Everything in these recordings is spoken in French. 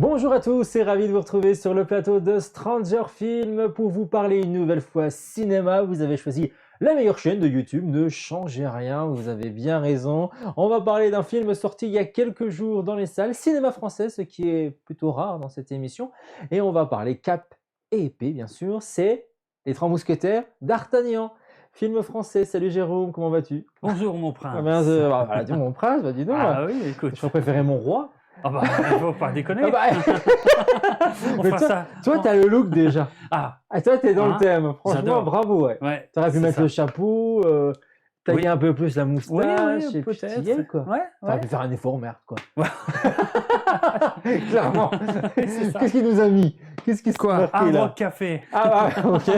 Bonjour à tous et ravi de vous retrouver sur le plateau de Stranger Film pour vous parler une nouvelle fois cinéma. Vous avez choisi la meilleure chaîne de YouTube, ne changez rien, vous avez bien raison. On va parler d'un film sorti il y a quelques jours dans les salles, cinéma français, ce qui est plutôt rare dans cette émission. Et on va parler cap et épée, bien sûr, c'est Les Trois Mousquetaires d'Artagnan. Film français, salut Jérôme, comment vas-tu? Bonjour mon Ah prince. ben, voilà, dis mon prince, bah dis donc, Ah oui, écoute. je préférais mon roi. Ah bah, il faut pas déconner. Ah bah, On mais fera ça. toi, t'as le look déjà. Ah, Ah, toi, t'es dans le Hein, thème. Franchement, j'adore. bravo, ouais. ouais. T'aurais pu c'est mettre ça. le chapeau, tailler Oui. un peu plus la Oui, moustache, oui, et puis peut-être. t'y es, quoi. Ouais, T'aurais ouais. pu faire un effort, merde, quoi. Ouais. Clairement. C'est ça. Qu'est-ce qu'il nous a mis? Qu'est-ce qui s'est Quoi? marqué, Hard là? Rock Café. Ah, bah, ok.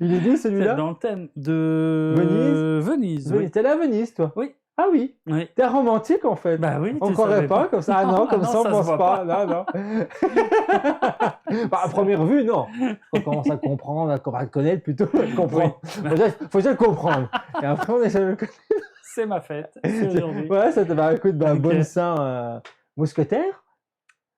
Il est d'où, C'est celui-là? dans le thème de Venise. Venise. T'es allé à Venise, toi? Oui. Ah oui. Oui. T'es romantique, en fait. Bah oui, On tu croirait savais pas comme ça. Ah non, comme ça, on se pense voit pas. Non, non. Bah, à première vue, non. On commence à comprendre, à connaître plutôt. Comprendre. Faut déjà le comprendre. Et après, on essaie de le connaître. C'est ma fête. C'est aujourd'hui. Ouais, ça te va. Écoute, bah, Ok. bonne Saint mousquetaire.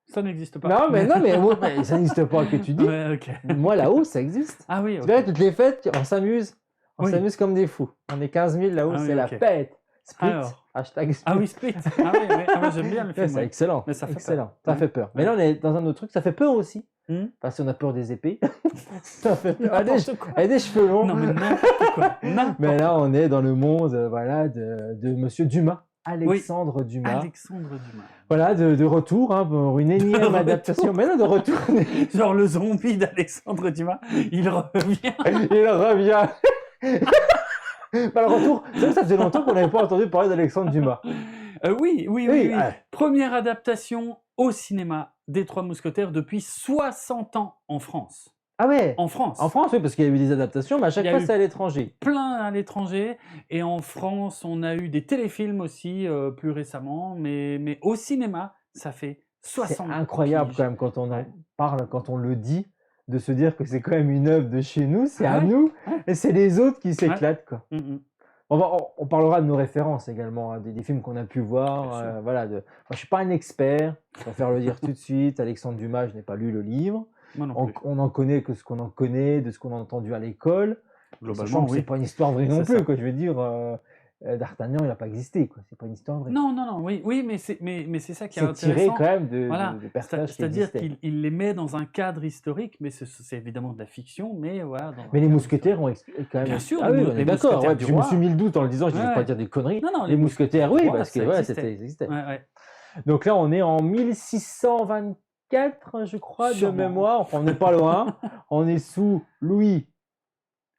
Ça n'existe pas. Non, mais ouais, ça n'existe pas que tu dis. Ouais, ok. Moi, là-haut, ça existe. Ah oui, Tu ok. vois, toutes les fêtes, on s'amuse. On Oui. s'amuse comme des fous. On est 15 000 là-haut, Ah oui, c'est la ok. fête. Split. Alors. Hashtag split. Ah oui, Split. Ah oui, oui. Ah, moi, j'aime bien le Ouais, film. c'est ouais. excellent. Mais ça fait excellent. peur. Ça Ouais. fait peur. Mais Ouais. là, on est dans un autre truc. Ça fait peur aussi. Parce qu'on a peur des épées. Ça fait peur. N'importe quoi. Et des cheveux longs. Non, mais n'importe quoi. Mais là, on est dans le monde voilà, de Monsieur Dumas. Alexandre Dumas. Alexandre Dumas. Voilà, de retour hein, pour une énième retour. adaptation. Mais non, de retour. Genre le zombie d'Alexandre Dumas, il revient. Il revient. Bah, le retour, c'est vrai que ça faisait longtemps qu'on n'avait pas entendu parler d'Alexandre Dumas. Oui. ouais. Première adaptation au cinéma des Trois Mousquetaires depuis 60 ans en France. Ah ouais. En France. En France, oui, parce qu'il y a eu des adaptations, mais à chaque Il y a fois, eu c'est à l'étranger. Plein à l'étranger. Et en France, on a eu des téléfilms aussi plus récemment. Mais au cinéma, ça fait 60 C'est incroyable quand même quand on en parle, quand on le dit, de se dire que c'est quand même une œuvre de chez nous, c'est à nous, et c'est les autres qui s'éclatent, quoi. On parlera de nos références également, hein, des films qu'on a pu voir. Voilà, moi, je suis pas un expert, je préfère le dire tout de suite. Alexandre Dumas, je n'ai pas lu le livre. Moi non plus. On en connaît que ce qu'on en connaît, de ce qu'on a entendu à l'école. Globalement, c'est pas une histoire vraie non C'est plus, ça. quoi. Je veux dire, D'Artagnan, il n'a pas existé, quoi. C'est pas une histoire vraie. Non, oui, mais c'est ça qui est C'est tiré intéressant. quand même de Voilà. personnages qui C'est-à-dire existaient. qu'il les met dans un cadre historique, mais c'est évidemment de la fiction, mais voilà. Mais les mousquetaires ont quand même. Bien sûr, Ah oui, on est les d'accord. mousquetaires Ouais, du je me roi. suis mis le doute en le disant, je ne vais Ouais. pas dire des conneries. Non, Les mousquetaires, oui, du roi, parce que ça ouais, existait. ça existait. Ouais. Donc là, on est en 1624, je crois, Sûrement. de mémoire. Enfin, on n'est pas loin. On est sous Louis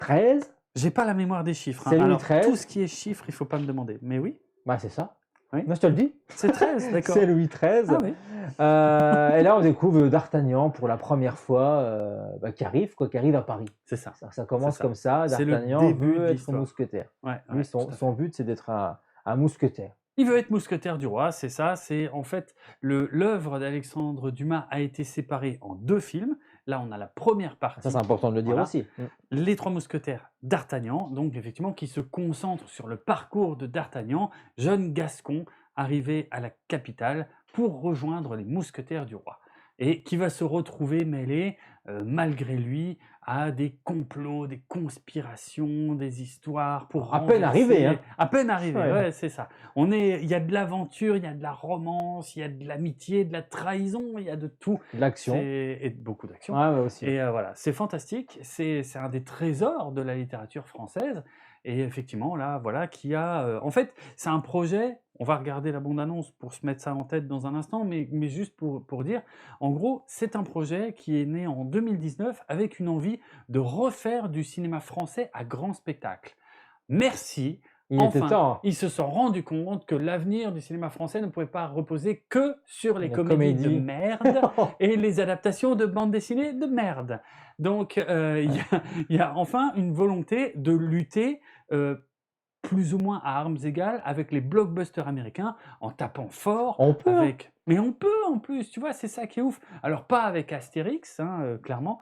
XIII. J'ai pas la mémoire des chiffres. C'est Louis Alors, XIII. tout ce qui est chiffres, il faut pas me demander. Mais oui, Bah, c'est ça. Oui. Non, je te le dis. c'est 13, d'accord. C'est Louis XIII. Ah oui. Et là, on découvre D'Artagnan pour la première fois, qui arrive à Paris. C'est ça. Ça commence C'est ça. comme ça. C'est le D'Artagnan début de veut être l'histoire. mousquetaire. Ouais, Lui, tout à fait. son but, c'est d'être un mousquetaire. Il veut être mousquetaire du roi, c'est ça. C'est en fait l'œuvre d'Alexandre Dumas a été séparée en 2 films. Là, on a la première partie. Ça, c'est important de le dire Voilà. aussi. Les Trois Mousquetaires d'Artagnan, donc effectivement qui se concentre sur le parcours de D'Artagnan, jeune gascon arrivé à la capitale pour rejoindre les mousquetaires du roi, et qui va se retrouver mêlé, malgré lui, à des complots, des conspirations, des histoires pour À peine arrivé, hein. À peine arrivé, Ouais. ouais, c'est ça. Il y a de l'aventure, il y a de la romance, il y a de l'amitié, de la trahison, il y a de tout. L'action. Et beaucoup d'action. Ouais, aussi. Et voilà, c'est fantastique, c'est un des trésors de la littérature française. Et effectivement, là, voilà, qui a... en fait, c'est un projet, on va regarder la bande-annonce pour se mettre ça en tête dans un instant, mais juste pour dire, en gros, c'est un projet qui est né en 2019 avec une envie de refaire du cinéma français à grand spectacle. Merci. Il était temps. Ils se sont rendus compte que l'avenir du cinéma français ne pouvait pas reposer que sur les comédies de merde et les adaptations de bandes dessinées de merde. Donc, il y a enfin une volonté de lutter plus ou moins à armes égales avec les blockbusters américains en tapant fort. On peut. Mais on peut en plus, tu vois, c'est ça qui est ouf. Alors pas avec Astérix, clairement,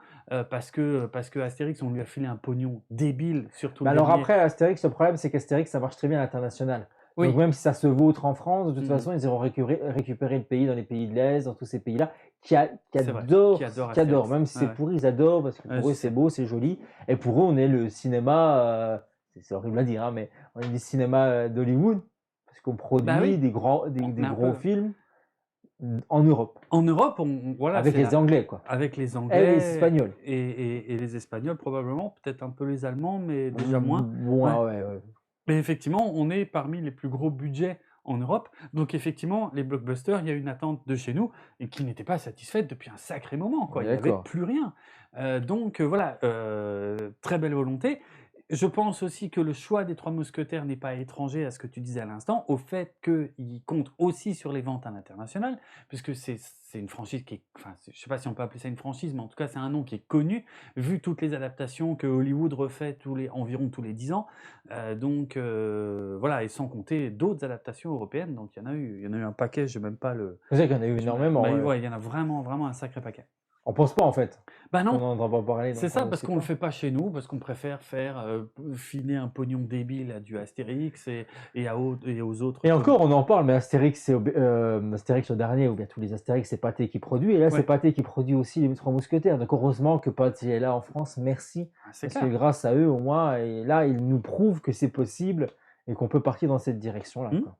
parce que Astérix, on lui a filé un pognon débile, surtout. Mais alors après, Astérix, le problème, c'est qu'Astérix, ça marche très bien à l'international. Oui. Donc même si ça se vautre en France, de toute façon, ils auront récupéré le pays dans les pays de l'Est, dans tous ces pays-là. qui C'est vrai, adorent, qui adore qui adorent. Astérix. Même si Ouais, c'est ouais. pourri, ils adorent parce que Ouais, pour je eux, c'est sais. beau, c'est joli. Et pour eux, on est le cinéma, c'est horrible à dire, hein, mais on est du cinéma d'Hollywood parce qu'on Bah produit oui, on des est un gros peu. films en Europe En Europe, voilà, avec c'est les là. Anglais, quoi. Avec les Et les Anglais Espagnols. et les Espagnols probablement, peut-être un peu les Allemands, mais déjà moins. Bon, Ouais. ah ouais, ouais. Mais effectivement, on est parmi les plus gros budgets en Europe. Donc effectivement, les blockbusters, il y a une attente de chez nous et qui n'était pas satisfaite depuis un sacré moment, On quoi. est Il n'y avait d'accord. plus rien. Donc voilà, très belle volonté. Je pense aussi que le choix des Trois Mousquetaires n'est pas étranger à ce que tu disais à l'instant, au fait qu'ils comptent aussi sur les ventes à l'international, puisque c'est une franchise qui est, enfin, je ne sais pas si on peut appeler ça une franchise, mais en tout cas c'est un nom qui est connu, vu toutes les adaptations que Hollywood refait environ tous les 10 ans. Donc voilà, et sans compter d'autres adaptations européennes, donc il y en a eu un paquet, je n'ai même pas le... C'est vrai qu'il y en a eu énormément. Bah, Ouais. ouais, il y en a vraiment, vraiment un sacré paquet. On pense pas en fait. Bah On non, n'en entend pas parler, c'est donc ça, on ne parce sait qu'on le pas. fait pas chez nous, parce qu'on préfère faire filer un pognon débile à du Astérix et aux autres. Et encore, on en parle, mais Astérix, Astérix le dernier, ou bien tous les Astérix, c'est Pathé qui produit. Et là, c'est Ouais, Pathé qui produit aussi les Trois Mousquetaires. Donc heureusement que Pathé est là en France. Merci. c'est Parce que clair. grâce à eux, au moins, et là, ils nous prouvent que c'est possible et qu'on peut partir dans cette direction-là, quoi.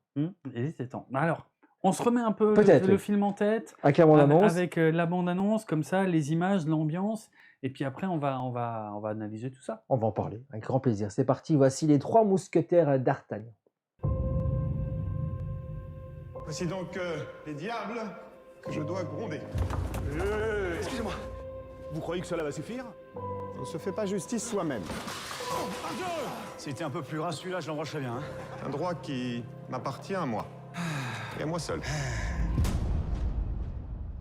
Et c'est temps. Alors, on se remet un peu Peut-être, le oui. film en tête, Avec la bande-annonce, avec la bande-annonce, comme ça, les images, l'ambiance, et puis après, on va analyser tout ça. on va en parler. Avec grand plaisir. C'est parti. Voici les Trois Mousquetaires d'Artagnan. Voici donc les diables que je dois gronder. Excusez-moi. Vous croyez que cela va suffire? On ne se fait pas justice soi-même. C'était un peu plus ras, celui-là, je l'embrancherais bien. Hein. Un droit qui m'appartient à moi. Et à moi seul.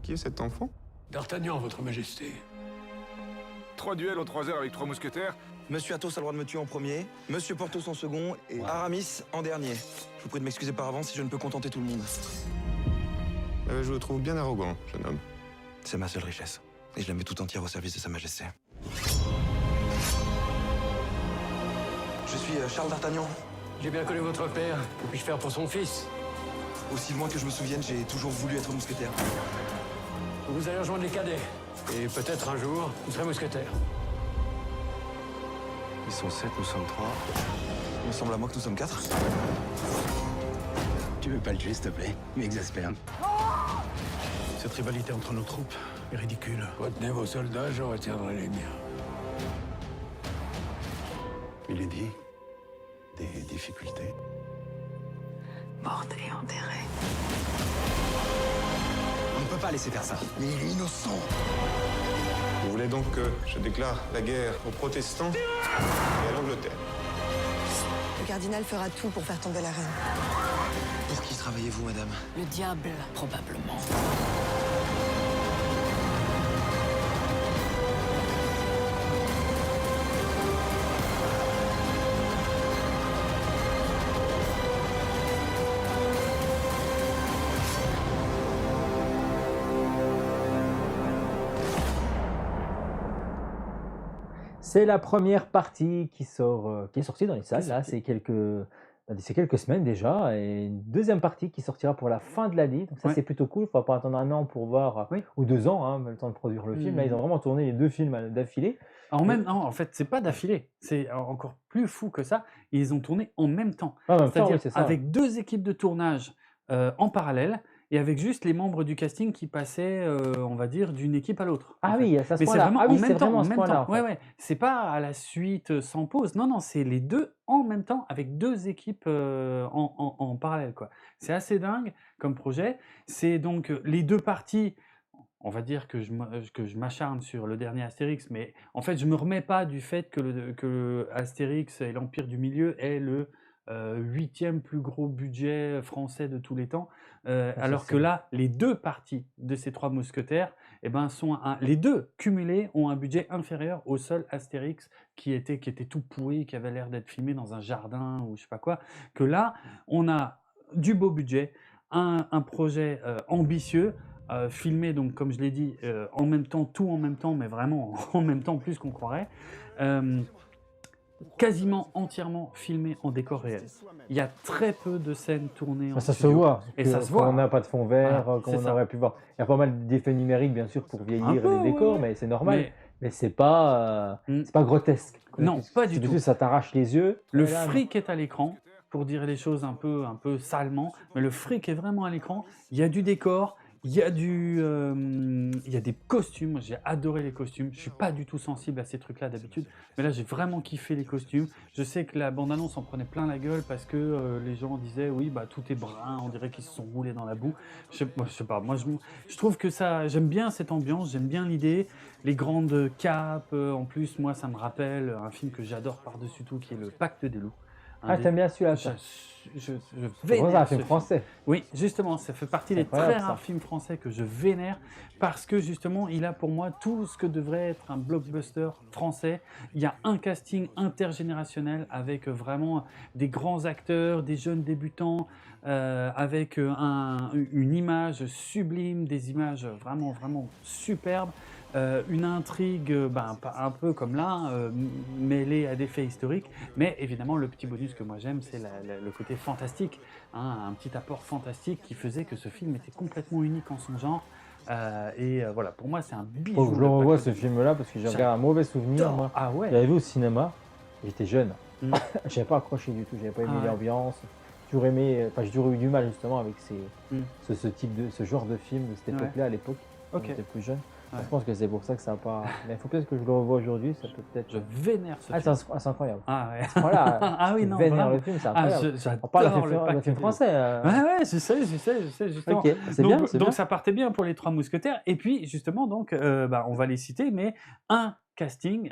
Qui est cet enfant? D'Artagnan, votre majesté. 3 duels en 3 heures avec 3 mousquetaires. Monsieur Athos a le droit de me tuer en premier, Monsieur Porthos en second et Aramis en dernier. Je vous prie de m'excuser par avance si je ne peux contenter tout le monde. Je le trouve bien arrogant, jeune homme. C'est ma seule richesse. Et je la mets tout entière au service de Sa Majesté. Je suis Charles d'Artagnan. J'ai bien connu votre père. Que puis-je faire pour son fils? Aussi loin que je me souvienne, j'ai toujours voulu être mousquetaire. Vous allez rejoindre les cadets. Et peut-être un jour, vous serez mousquetaire. Ils sont 7, nous sommes 3. Il me semble à moi que nous sommes 4. Tu veux pas le tuer, s'il te plaît? Il m'exaspère. Cette rivalité entre nos troupes est ridicule. Retenez vos soldats, je retiendrai les miens. Il est dit. Des difficultés. Morte et enterrée. On ne peut pas laisser faire ça. Mais il est innocent. Vous voulez donc que je déclare la guerre aux protestants et à l'Angleterre? Le cardinal fera tout pour faire tomber la reine. Pour qui travaillez-vous, madame? Le diable, probablement. C'est la première partie qui sort, qui est sortie dans les salles. Là, sortie. c'est quelques semaines déjà. Et une deuxième partie qui sortira pour la fin de l'année. Donc ça, Ouais. c'est plutôt cool. Il ne faut pas attendre un an pour voir, Oui. ou 2 ans, hein, le temps de produire le film. Là, ils ont vraiment tourné les 2 films d'affilée. En fait, c'est pas d'affilée. C'est encore plus fou que ça. Ils ont tourné en même temps. Ah, en même temps, C'est-à-dire oui, c'est ça. avec 2 équipes de tournage en parallèle et avec juste les membres du casting qui passaient, on va dire, d'une équipe à l'autre. Ah en fait. oui, à ce Mais c'est point-là. vraiment Ah oui, en c'est même temps, vraiment à en ce même point-là, temps. en Ouais, fait. ouais. C'est pas à la suite sans pause. Non, non, c'est les 2 en même temps avec 2 équipes en parallèle, quoi. C'est assez dingue comme projet. C'est donc les 2 parties. On va dire que je m'acharne sur le dernier Astérix, mais en fait, je me remets pas du fait que Astérix et l'Empire du Milieu est le 8e plus gros budget français de tous les temps, alors que c'est- là, les 2 parties de ces 3 mousquetaires, eh ben, les 2 cumulés ont un budget inférieur au seul Astérix qui était tout pourri, qui avait l'air d'être filmé dans un jardin ou je sais pas quoi. Que là, on a du beau budget, un projet ambitieux. Filmé, donc, comme je l'ai dit, en même temps, tout en même temps, mais vraiment en même temps plus qu'on croirait. quasiment entièrement filmé en décor réel. Il y a très peu de scènes tournées en Ça se studio. voit. Et que- ça se voit. qu'on n'a pas de fond vert, Voilà, qu'on c'est ça. aurait pu voir. Il y a pas mal d'effets numériques, bien sûr, pour vieillir peu, les ouais, décors, ouais. mais c'est normal. Mais Mais c'est pas grotesque. Non, pas du tout. Ça t'arrache les yeux. le Et là, fric est à l'écran, pour dire les choses un peu salement, mais le fric est vraiment à l'écran. Il y a du décor, il y a il y a des costumes. J'ai adoré les costumes. Je suis pas du tout sensible à ces trucs-là d'habitude, mais là j'ai vraiment kiffé les costumes. Je sais que la bande-annonce en prenait plein la gueule parce que les gens disaient oui bah tout est brun, on dirait qu'ils se sont roulés dans la boue. Je sais pas, moi je trouve que ça, j'aime bien cette ambiance, j'aime bien l'idée, les grandes capes. En plus moi ça me rappelle un film que j'adore par-dessus tout qui est Le Pacte des loups. Ah, t'aimes bien celui-là, Je, toi. je C'est vénère un ce film film. français. Oui, justement, ça fait partie des incroyable, très ça. rares films français que je vénère parce que justement, il a pour moi tout ce que devrait être un blockbuster français. Il y a un casting intergénérationnel avec vraiment des grands acteurs, des jeunes débutants, avec une image sublime, des images vraiment, vraiment superbes. Une intrigue un peu comme là, mêlée à des faits historiques, mais évidemment le petit bonus que moi j'aime c'est le côté fantastique, hein, un petit apport fantastique qui faisait que ce film était complètement unique en son genre, voilà, pour moi c'est un bijou. Faut que je Le le revoie Pacte ce des Loups. film-là parce que j'ai regardé un mauvais souvenir. J'adore. Moi. Ah Je ouais. l'avais vu au cinéma. J'étais jeune. Mm. J'avais pas accroché du tout. J'avais pas aimé Ah ouais. l'ambiance. J'ai toujours aimé. Enfin, j'ai toujours eu du mal justement avec Mm. ce genre de film de cette Ouais. époque-là à l'époque. Quand Ok. j'étais plus jeune. Ouais. Je pense que c'est pour ça que ça n'a pas. Mais il faut peut-être que je le revoie aujourd'hui. Ça peut peut-être. Je vénère ce Ah, film. c'est incroyable. Ah ouais. Voilà. Ah oui, tu non, vénères vraiment. le film, c'est Ah, incroyable. j'adore On parle le d'un Pacte film des français. Loups. Ouais, je sais, justement. Ok, c'est Donc, bien. C'est donc bien. ça partait bien pour les Trois Mousquetaires. Et puis justement, donc, on va les citer, mais un casting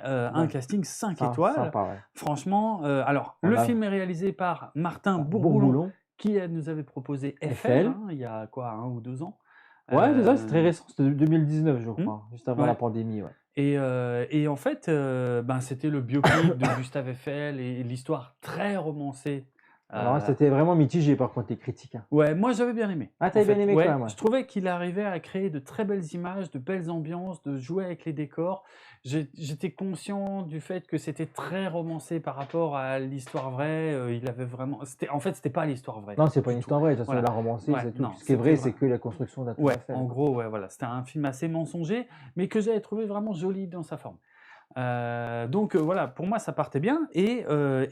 5 étoiles. Sympa, ouais. Franchement, alors, On le a- film est réalisé par Martin Bourboulon, Bourboulon. qui nous avait proposé FL. FL, hein, il y a quoi, 1 ou 2 ans. Ouais, c'est ça, c'est très Euh, récent. C'était 2019, je crois. Juste avant Ouais. la pandémie. Ouais. Et en fait, c'était le biopic de Gustave Eiffel et l'histoire très romancée. Alors, c'était vraiment mitigé par contre, les critiques. Hein. Ouais, moi j'avais bien aimé. Ah, t'avais en fait. bien aimé Ouais, quand même, ouais. Je trouvais qu'il arrivait à créer de très belles images, de belles ambiances, de jouer avec les décors. J'étais conscient du fait que c'était très romancé par rapport à l'histoire vraie. Il avait vraiment. En fait, c'était pas l'histoire vraie. Non, c'est pas du une tout. histoire vraie. De toute façon, Voilà. la romancée, Ouais, c'est tout. non, Ce qui est vrai, c'était c'est que la construction de la Tour Ouais, Eiffel. en gros, ouais, voilà. C'était un film assez mensonger, mais que j'avais trouvé vraiment joli dans sa forme. Donc voilà, pour moi ça partait bien. Et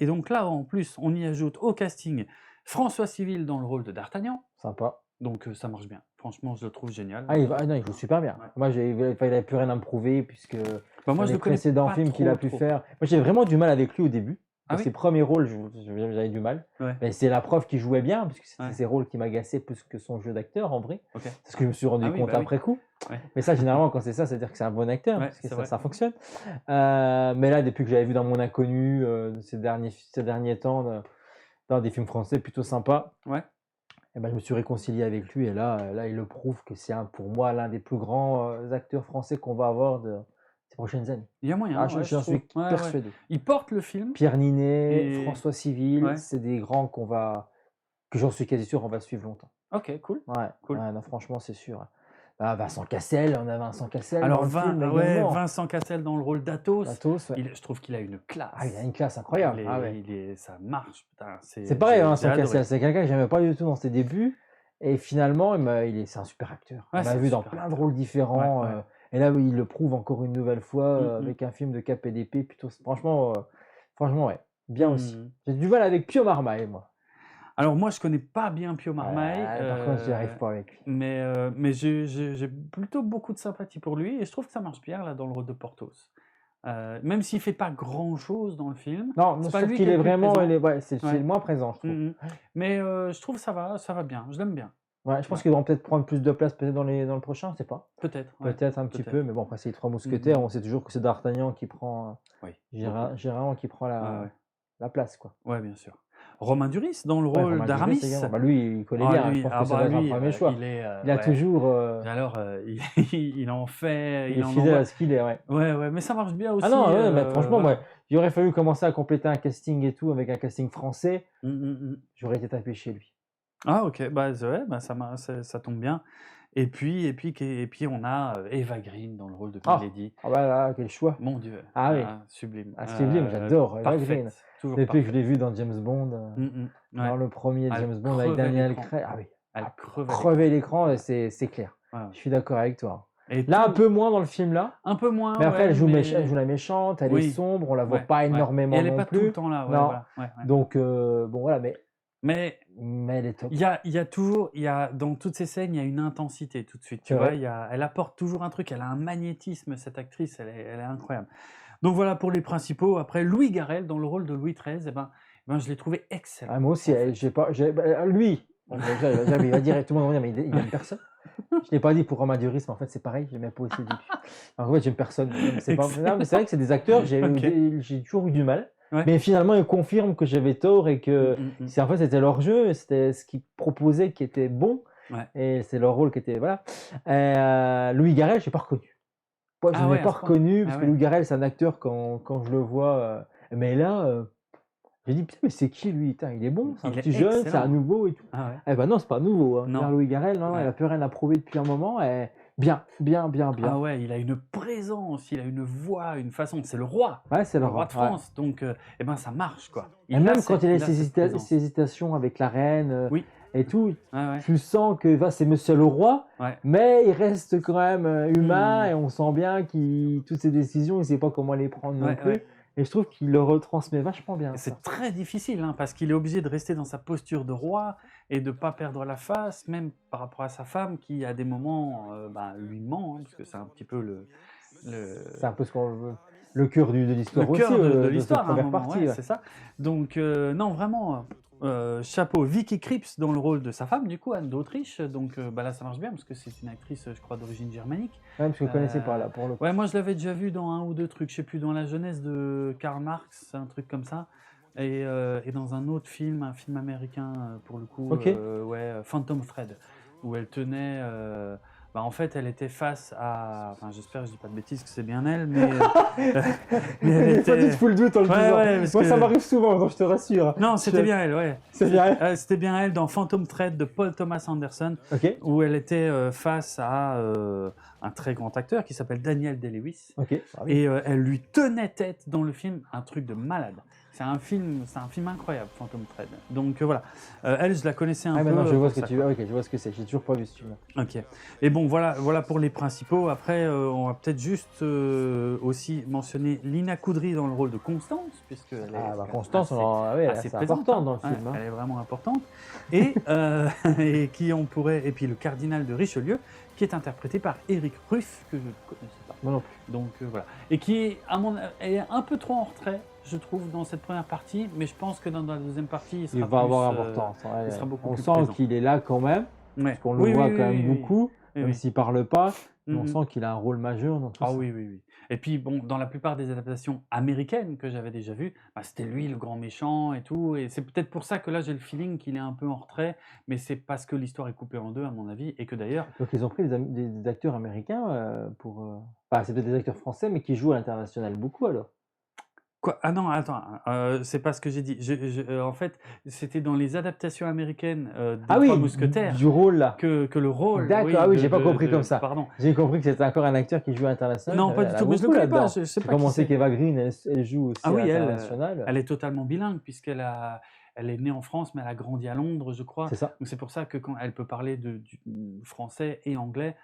donc là, en plus, on y ajoute au casting François Civil dans le rôle de D'Artagnan. Sympa. Donc ça marche bien. Franchement, je le trouve génial. Ah, non, il joue super bien. Ouais. Moi, il n'avait plus rien à me prouver, puisque Bah, moi, je les le connais précédents pas films qu'il a trop, pu trop. faire. Moi, j'ai vraiment du mal avec lui au début. Ah Dans oui ses premiers rôles, j'avais du mal. Ouais. Mais c'est la preuve qu'il jouait bien, parce que c'était Ouais. ses rôles qui m'agaçaient plus que son jeu d'acteur, en vrai. Ok. C'est ce que je me suis rendu Ah oui, compte bah oui. après coup. Ouais. Mais ça, généralement, quand c'est ça, c'est-à-dire que c'est un bon acteur, Ouais, parce que c'est ça, vrai. ça fonctionne. Mais là, depuis que j'avais vu dans Mon Inconnu, ces derniers temps, dans des films français plutôt sympas, Ouais. eh ben, je me suis réconcilié avec lui. Et là, il le prouve que c'est pour moi l'un des plus grands acteurs français qu'on va avoir de ces prochaines années. Il y a moyen. Ah, ouais, j'en je suis trouve. Ouais, ouais. persuadé. Il porte le film. Pierre Ninet, Et- François Civil, Ouais. c'est des grands que j'en suis quasi sûr on va suivre longtemps. Ok, cool. Ouais, Cool. ouais, non, franchement, c'est sûr. Ah, Vincent Cassel, on a Vincent Cassel. Alors, dans le film ouais, également. Vincent Cassel dans le rôle d'Athos. Athos, ouais. Je trouve qu'il a une classe. Ah, il a une classe incroyable. Ah, ouais. Ça marche. Putain, C'est pareil, j'ai Vincent adoré. Cassel, c'est quelqu'un que j'aimais pas du tout dans ses débuts. Et finalement, c'est un super acteur. Ouais, On l'a c'est vu un dans super plein de acteur. rôles différents. Ouais, ouais. Et là, il le prouve encore une nouvelle fois Mm, mm. avec un film de Cap et d'épée. Plutôt, franchement, ouais. Bien aussi. Mhm. J'ai du mal avec Pio Marmaille, moi. Alors moi, je connais pas bien Pio Marmaille. Par contre, j'y arrive pas avec lui. Mais j'ai plutôt beaucoup de sympathie pour lui et je trouve que ça marche bien là dans le rôle de Porthos. Même s'il fait pas grand chose dans le film. Non, c'est je pas trouve lui qu'il qui est est le plus vraiment. présent. C'est Ouais. le moins présent, je trouve. Mhm. Mais je trouve que ça va bien. Je l'aime bien. Ouais, je pense qu'ils vont peut-être prendre plus de place peut-être dans le prochain, je sais pas. Peut-être. Ouais. Peut-être un petit peut-être. peu, mais bon, après, c'est les Trois Mousquetaires. Mhm. On sait toujours que c'est D'Artagnan qui prend. Oui. Généralement qui prend Ouais. la place, quoi. Ouais, bien sûr. Romain Duris dans le Ouais, rôle Romain d'Aramis. Duris également. Bah, lui, il connaît Ah, bien. lui, Je pense ah que ça bah va être lui, un premier choix. il est. Il a ouais. toujours. Alors, il en fait. Il est en fidèle envoie. à ce qu'il est, ouais. Ouais, mais ça marche bien aussi. Ah non, ouais, mais franchement, voilà. moi, il aurait fallu commencer à compléter un casting et tout avec un casting français. Mm. J'aurais été tapé chez lui. Ah ok, bah, ouais, bah ça tombe bien. Et puis on a Eva Green dans le rôle de Ah, Milady. ah bah là, quel choix. Mon Dieu, Ah oui. sublime. Ah, sublime, j'adore Eva Green. Parfaite, toujours Depuis que je parfaite. l'ai vu dans James Bond, Ouais. dans le premier Elle James Bond avec crevait Daniel l'écran. Craig. Ah oui, Elle crevait crever l'écran, c'est clair. Ouais, ouais. Je suis d'accord avec toi. Et Là, un tout- peu moins dans le film là. un peu moins. Mais après, ouais, elle joue, mais- elle joue la méchante, elle est Oui. sombre, on la voit Ouais, pas ouais. énormément Et elle est non pas tout le plus. temps là. Ouais, Non. voilà, ouais. Donc, bon voilà, Mais mais elle est top. il y a toujours, dans toutes ces scènes, il y a une intensité tout de suite. Tu C'est vois, vrai. elle apporte toujours un truc. Elle a un magnétisme, cette actrice. Elle est incroyable. Donc voilà pour les principaux. Après, Louis Garrel dans le rôle de Louis XIII, eh ben, je l'ai trouvé excellent. Ah, moi aussi, en fait. lui, il va dire, tout le monde va dire, mais il aime personne. Je l'ai pas dit pour Romain Duris, mais en fait, c'est pareil, je l'aimais pas aussi au début. Alors, en fait, j'aime personne. Non, mais c'est vrai que c'est des acteurs, j'ai toujours eu du mal. Ouais. Mais finalement, ils confirment que j'avais tort et que en fait, c'était leur jeu, c'était ce qu'ils proposaient qui était bon. Ouais. Et c'est leur rôle qui était. Voilà. Louis Garrel, je l'ai pas reconnu. Moi, je Ah ne ouais, l'ai à pas ce point. reconnu, parce Ah que ouais. Louis Garrel, c'est un acteur quand je le vois. Mais là, j'ai dit, putain, mais c'est qui lui? Putain, il est bon, c'est un Il est petit jeune, c'est excellent. un nouveau et tout. Ah ouais. Eh ben non, c'est pas nouveau. Hein. Non. Là, Louis Garrel, non, Ouais. il a plus rien à prouver depuis un moment. Et bien. Ah ouais, il a une présence, il a une voix, une façon. C'est le roi. Ouais, c'est Le le roi roi. de France. Donc, eh ben, ça marche, quoi. Et même a quand il a cette présence. ses hésitations avec la reine Oui. et tout, Ouais. tu sens que c'est monsieur le roi, Ouais. mais il reste quand même humain Hmm. et on sent bien qu'il toutes ses décisions, il sait pas comment les prendre non Ouais, plus. ouais. Et je trouve qu'il le retransmet vachement bien. Et ça. c'est très difficile, hein, parce qu'il est obligé de rester dans sa posture de roi et de ne pas perdre la face, même par rapport à sa femme qui, à des moments, lui ment, hein, parce que c'est un petit peu C'est un peu le cœur de l'histoire le aussi, cœur de cette l'histoire, à un première moment, partie. ouais, Ouais. c'est ça. Donc, non, vraiment, chapeau. Vicky Krieps dans le rôle de sa femme, du coup, Anne d'Autriche. Donc là, ça marche bien, parce que c'est une actrice, je crois, d'origine germanique. Ouais, parce que je ne connaissais pas là pour le coup. Ouais, moi je l'avais déjà vu dans un ou deux trucs, je sais plus, dans La jeunesse de Karl Marx, un truc comme ça, et dans un autre film, un film américain pour le coup, Ok. Phantom Thread, où elle tenait, en fait elle était face à, enfin j'espère que je dis pas de bêtises que c'est bien elle, mais, mais elle Des fois, tu était... te fous le doute en le Ouais, disant. ouais, parce Moi, que- ça m'arrive souvent, donc je te rassure. Non, c'était bien elle, ouais. C'est bien elle. C'était bien elle dans Phantom Thread de Paul Thomas Anderson, Ok. où elle était face à un très grand acteur qui s'appelle Daniel Day-Lewis. Ok. Ah oui. Et elle lui tenait tête dans le film, un truc de malade. C'est un film incroyable, Phantom Thread. Donc voilà, elle, je la connaissais un Ah, peu. maintenant, je vois ce que pour ça, tu veux. Ok, je vois ce que c'est. J'ai toujours pas vu ce film. Ok. Et bon, voilà pour les principaux. Après, on va peut-être juste aussi mentionner Lina Coudry dans le rôle de Constance, puisque elle est Ah, bah, Constance, ouais, assez c'est présente, important hein. dans le Ouais, film. Hein. Elle est vraiment importante. Et, et puis le cardinal de Richelieu, qui est interprété par Éric Ruff, que je ne connaissais pas. Moi non plus. Donc voilà. Et qui est, est un peu trop en retrait, je trouve, dans cette première partie, mais je pense que dans la deuxième partie, il sera Il va avoir plus, importance. Ouais, il sera beaucoup on plus sent présent. qu'il est là quand même, Ouais. parce qu'on le Oui, voit oui, quand oui, même oui, beaucoup, oui, même oui. s'il parle pas. Mais on Mhm. sent qu'il a un rôle majeur dans tout Ah ça. oui. Et puis, bon, dans la plupart des adaptations américaines que j'avais déjà vues, c'était lui le grand méchant et tout. Et c'est peut-être pour ça que là, j'ai le feeling qu'il est un peu en retrait, mais c'est parce que l'histoire est coupée en deux, à mon avis, et que d'ailleurs, Donc ils ont pris des acteurs américains pour. Enfin, c'est peut-être des acteurs français, mais qui jouent à l'international beaucoup alors. quoi? Ah non, attends, c'est pas ce que j'ai dit. En fait, c'était dans les adaptations américaines des Ah oui, Trois Mousquetaires du rôle là. que le rôle. D'accord, ah oui, de- j'ai pas de- compris de- comme ça. Pardon. J'ai compris que c'était encore un acteur qui joue à l'international. Non, pas du Elle a tout, mais je le beaucoup connais pas. là-dedans. Je sais J'ai pas qui commencé c'est. qu'Eva Green, elle joue aussi Ah oui, à elle, l'international. Elle est totalement bilingue elle est née en France, mais elle a grandi à Londres, je crois. C'est ça. Donc c'est pour ça que quand elle peut parler du français et anglais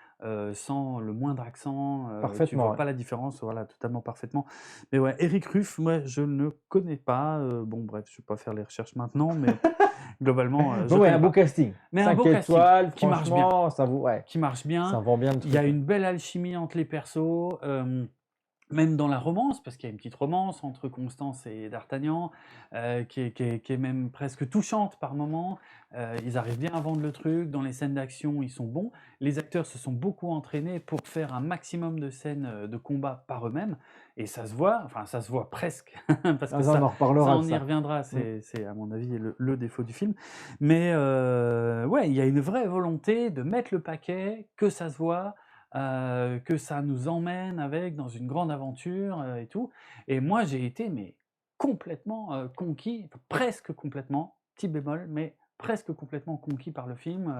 sans le moindre accent, tu Parfaitement, vois ouais. pas la différence, voilà, totalement parfaitement. Mais ouais, Éric Ruff, moi je ne connais pas. Bon bref, je vais pas faire les recherches maintenant, mais globalement, je Bon, ouais, connais un beau pas. casting. Mais un 5 beau casting étoiles, qui marche bien. franchement, ça vaut, ouais, Qui marche bien. ça vend bien le Il truc. y a ouais. une belle alchimie entre les persos, même dans la romance, parce qu'il y a une petite romance entre Constance et D'Artagnan, qui est même presque touchante par moments. Ils arrivent bien à vendre le truc. Dans les scènes d'action, ils sont bons. Les acteurs se sont beaucoup entraînés pour faire un maximum de scènes de combat par eux-mêmes. Et ça se voit, enfin ça se voit presque, parce que Ah, ça, on en reparlera ça, de on y ça. reviendra, c'est à mon avis le défaut du film. Mais ouais, il y a une vraie volonté de mettre le paquet, que ça se voit, que ça nous emmène avec dans une grande aventure et tout. Et moi, j'ai été mais complètement conquis, enfin, presque complètement, petit bémol, mais presque complètement conquis par le film.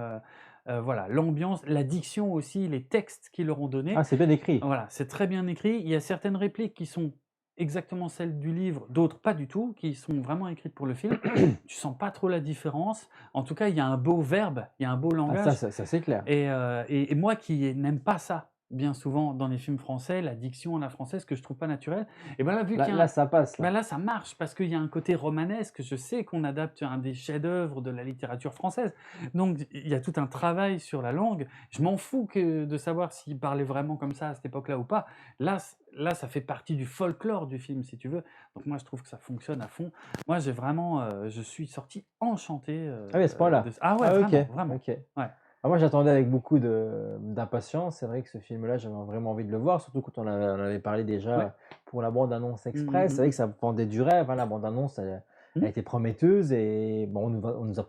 Voilà, l'ambiance, la diction aussi, les textes qu'ils leur ont donnés. Ah, c'est bien écrit. Voilà, c'est très bien écrit. Il y a certaines répliques qui sont exactement celles du livre, d'autres pas du tout, qui sont vraiment écrites pour le film. Tu sens pas trop la différence. En tout cas, il y a un beau verbe, il y a un beau Ah, langage. ça, c'est clair. Et moi qui n'aime pas ça, bien souvent dans les films français, la diction à la française que je trouve pas naturelle, et ben là, vu qu'il y a Là, ça passe. ben là, ça marche parce qu'il y a un côté romanesque. Je sais qu'on adapte un des chefs-d'œuvre de la littérature française. Donc, il y a tout un travail sur la langue. Je m'en fous de savoir s'il parlait vraiment comme ça à cette époque-là ou pas. Là, ça fait partie du folklore du film, si tu veux. Donc, moi, je trouve que ça fonctionne à fond. Moi, j'ai vraiment, je suis sorti enchanté. Ah oui, à ce point-là. Ah ouais, Ah, vraiment, ok. vraiment. Ok. Ouais. Ah, moi, j'attendais avec beaucoup d'impatience. C'est vrai que ce film-là, j'avais vraiment envie de le voir, surtout quand on avait parlé déjà Ouais. pour la bande-annonce Mm, express. mm, C'est vrai mm. que ça vendait du rêve, hein, la bande-annonce, elle Mm. était prometteuse et bon, on nous a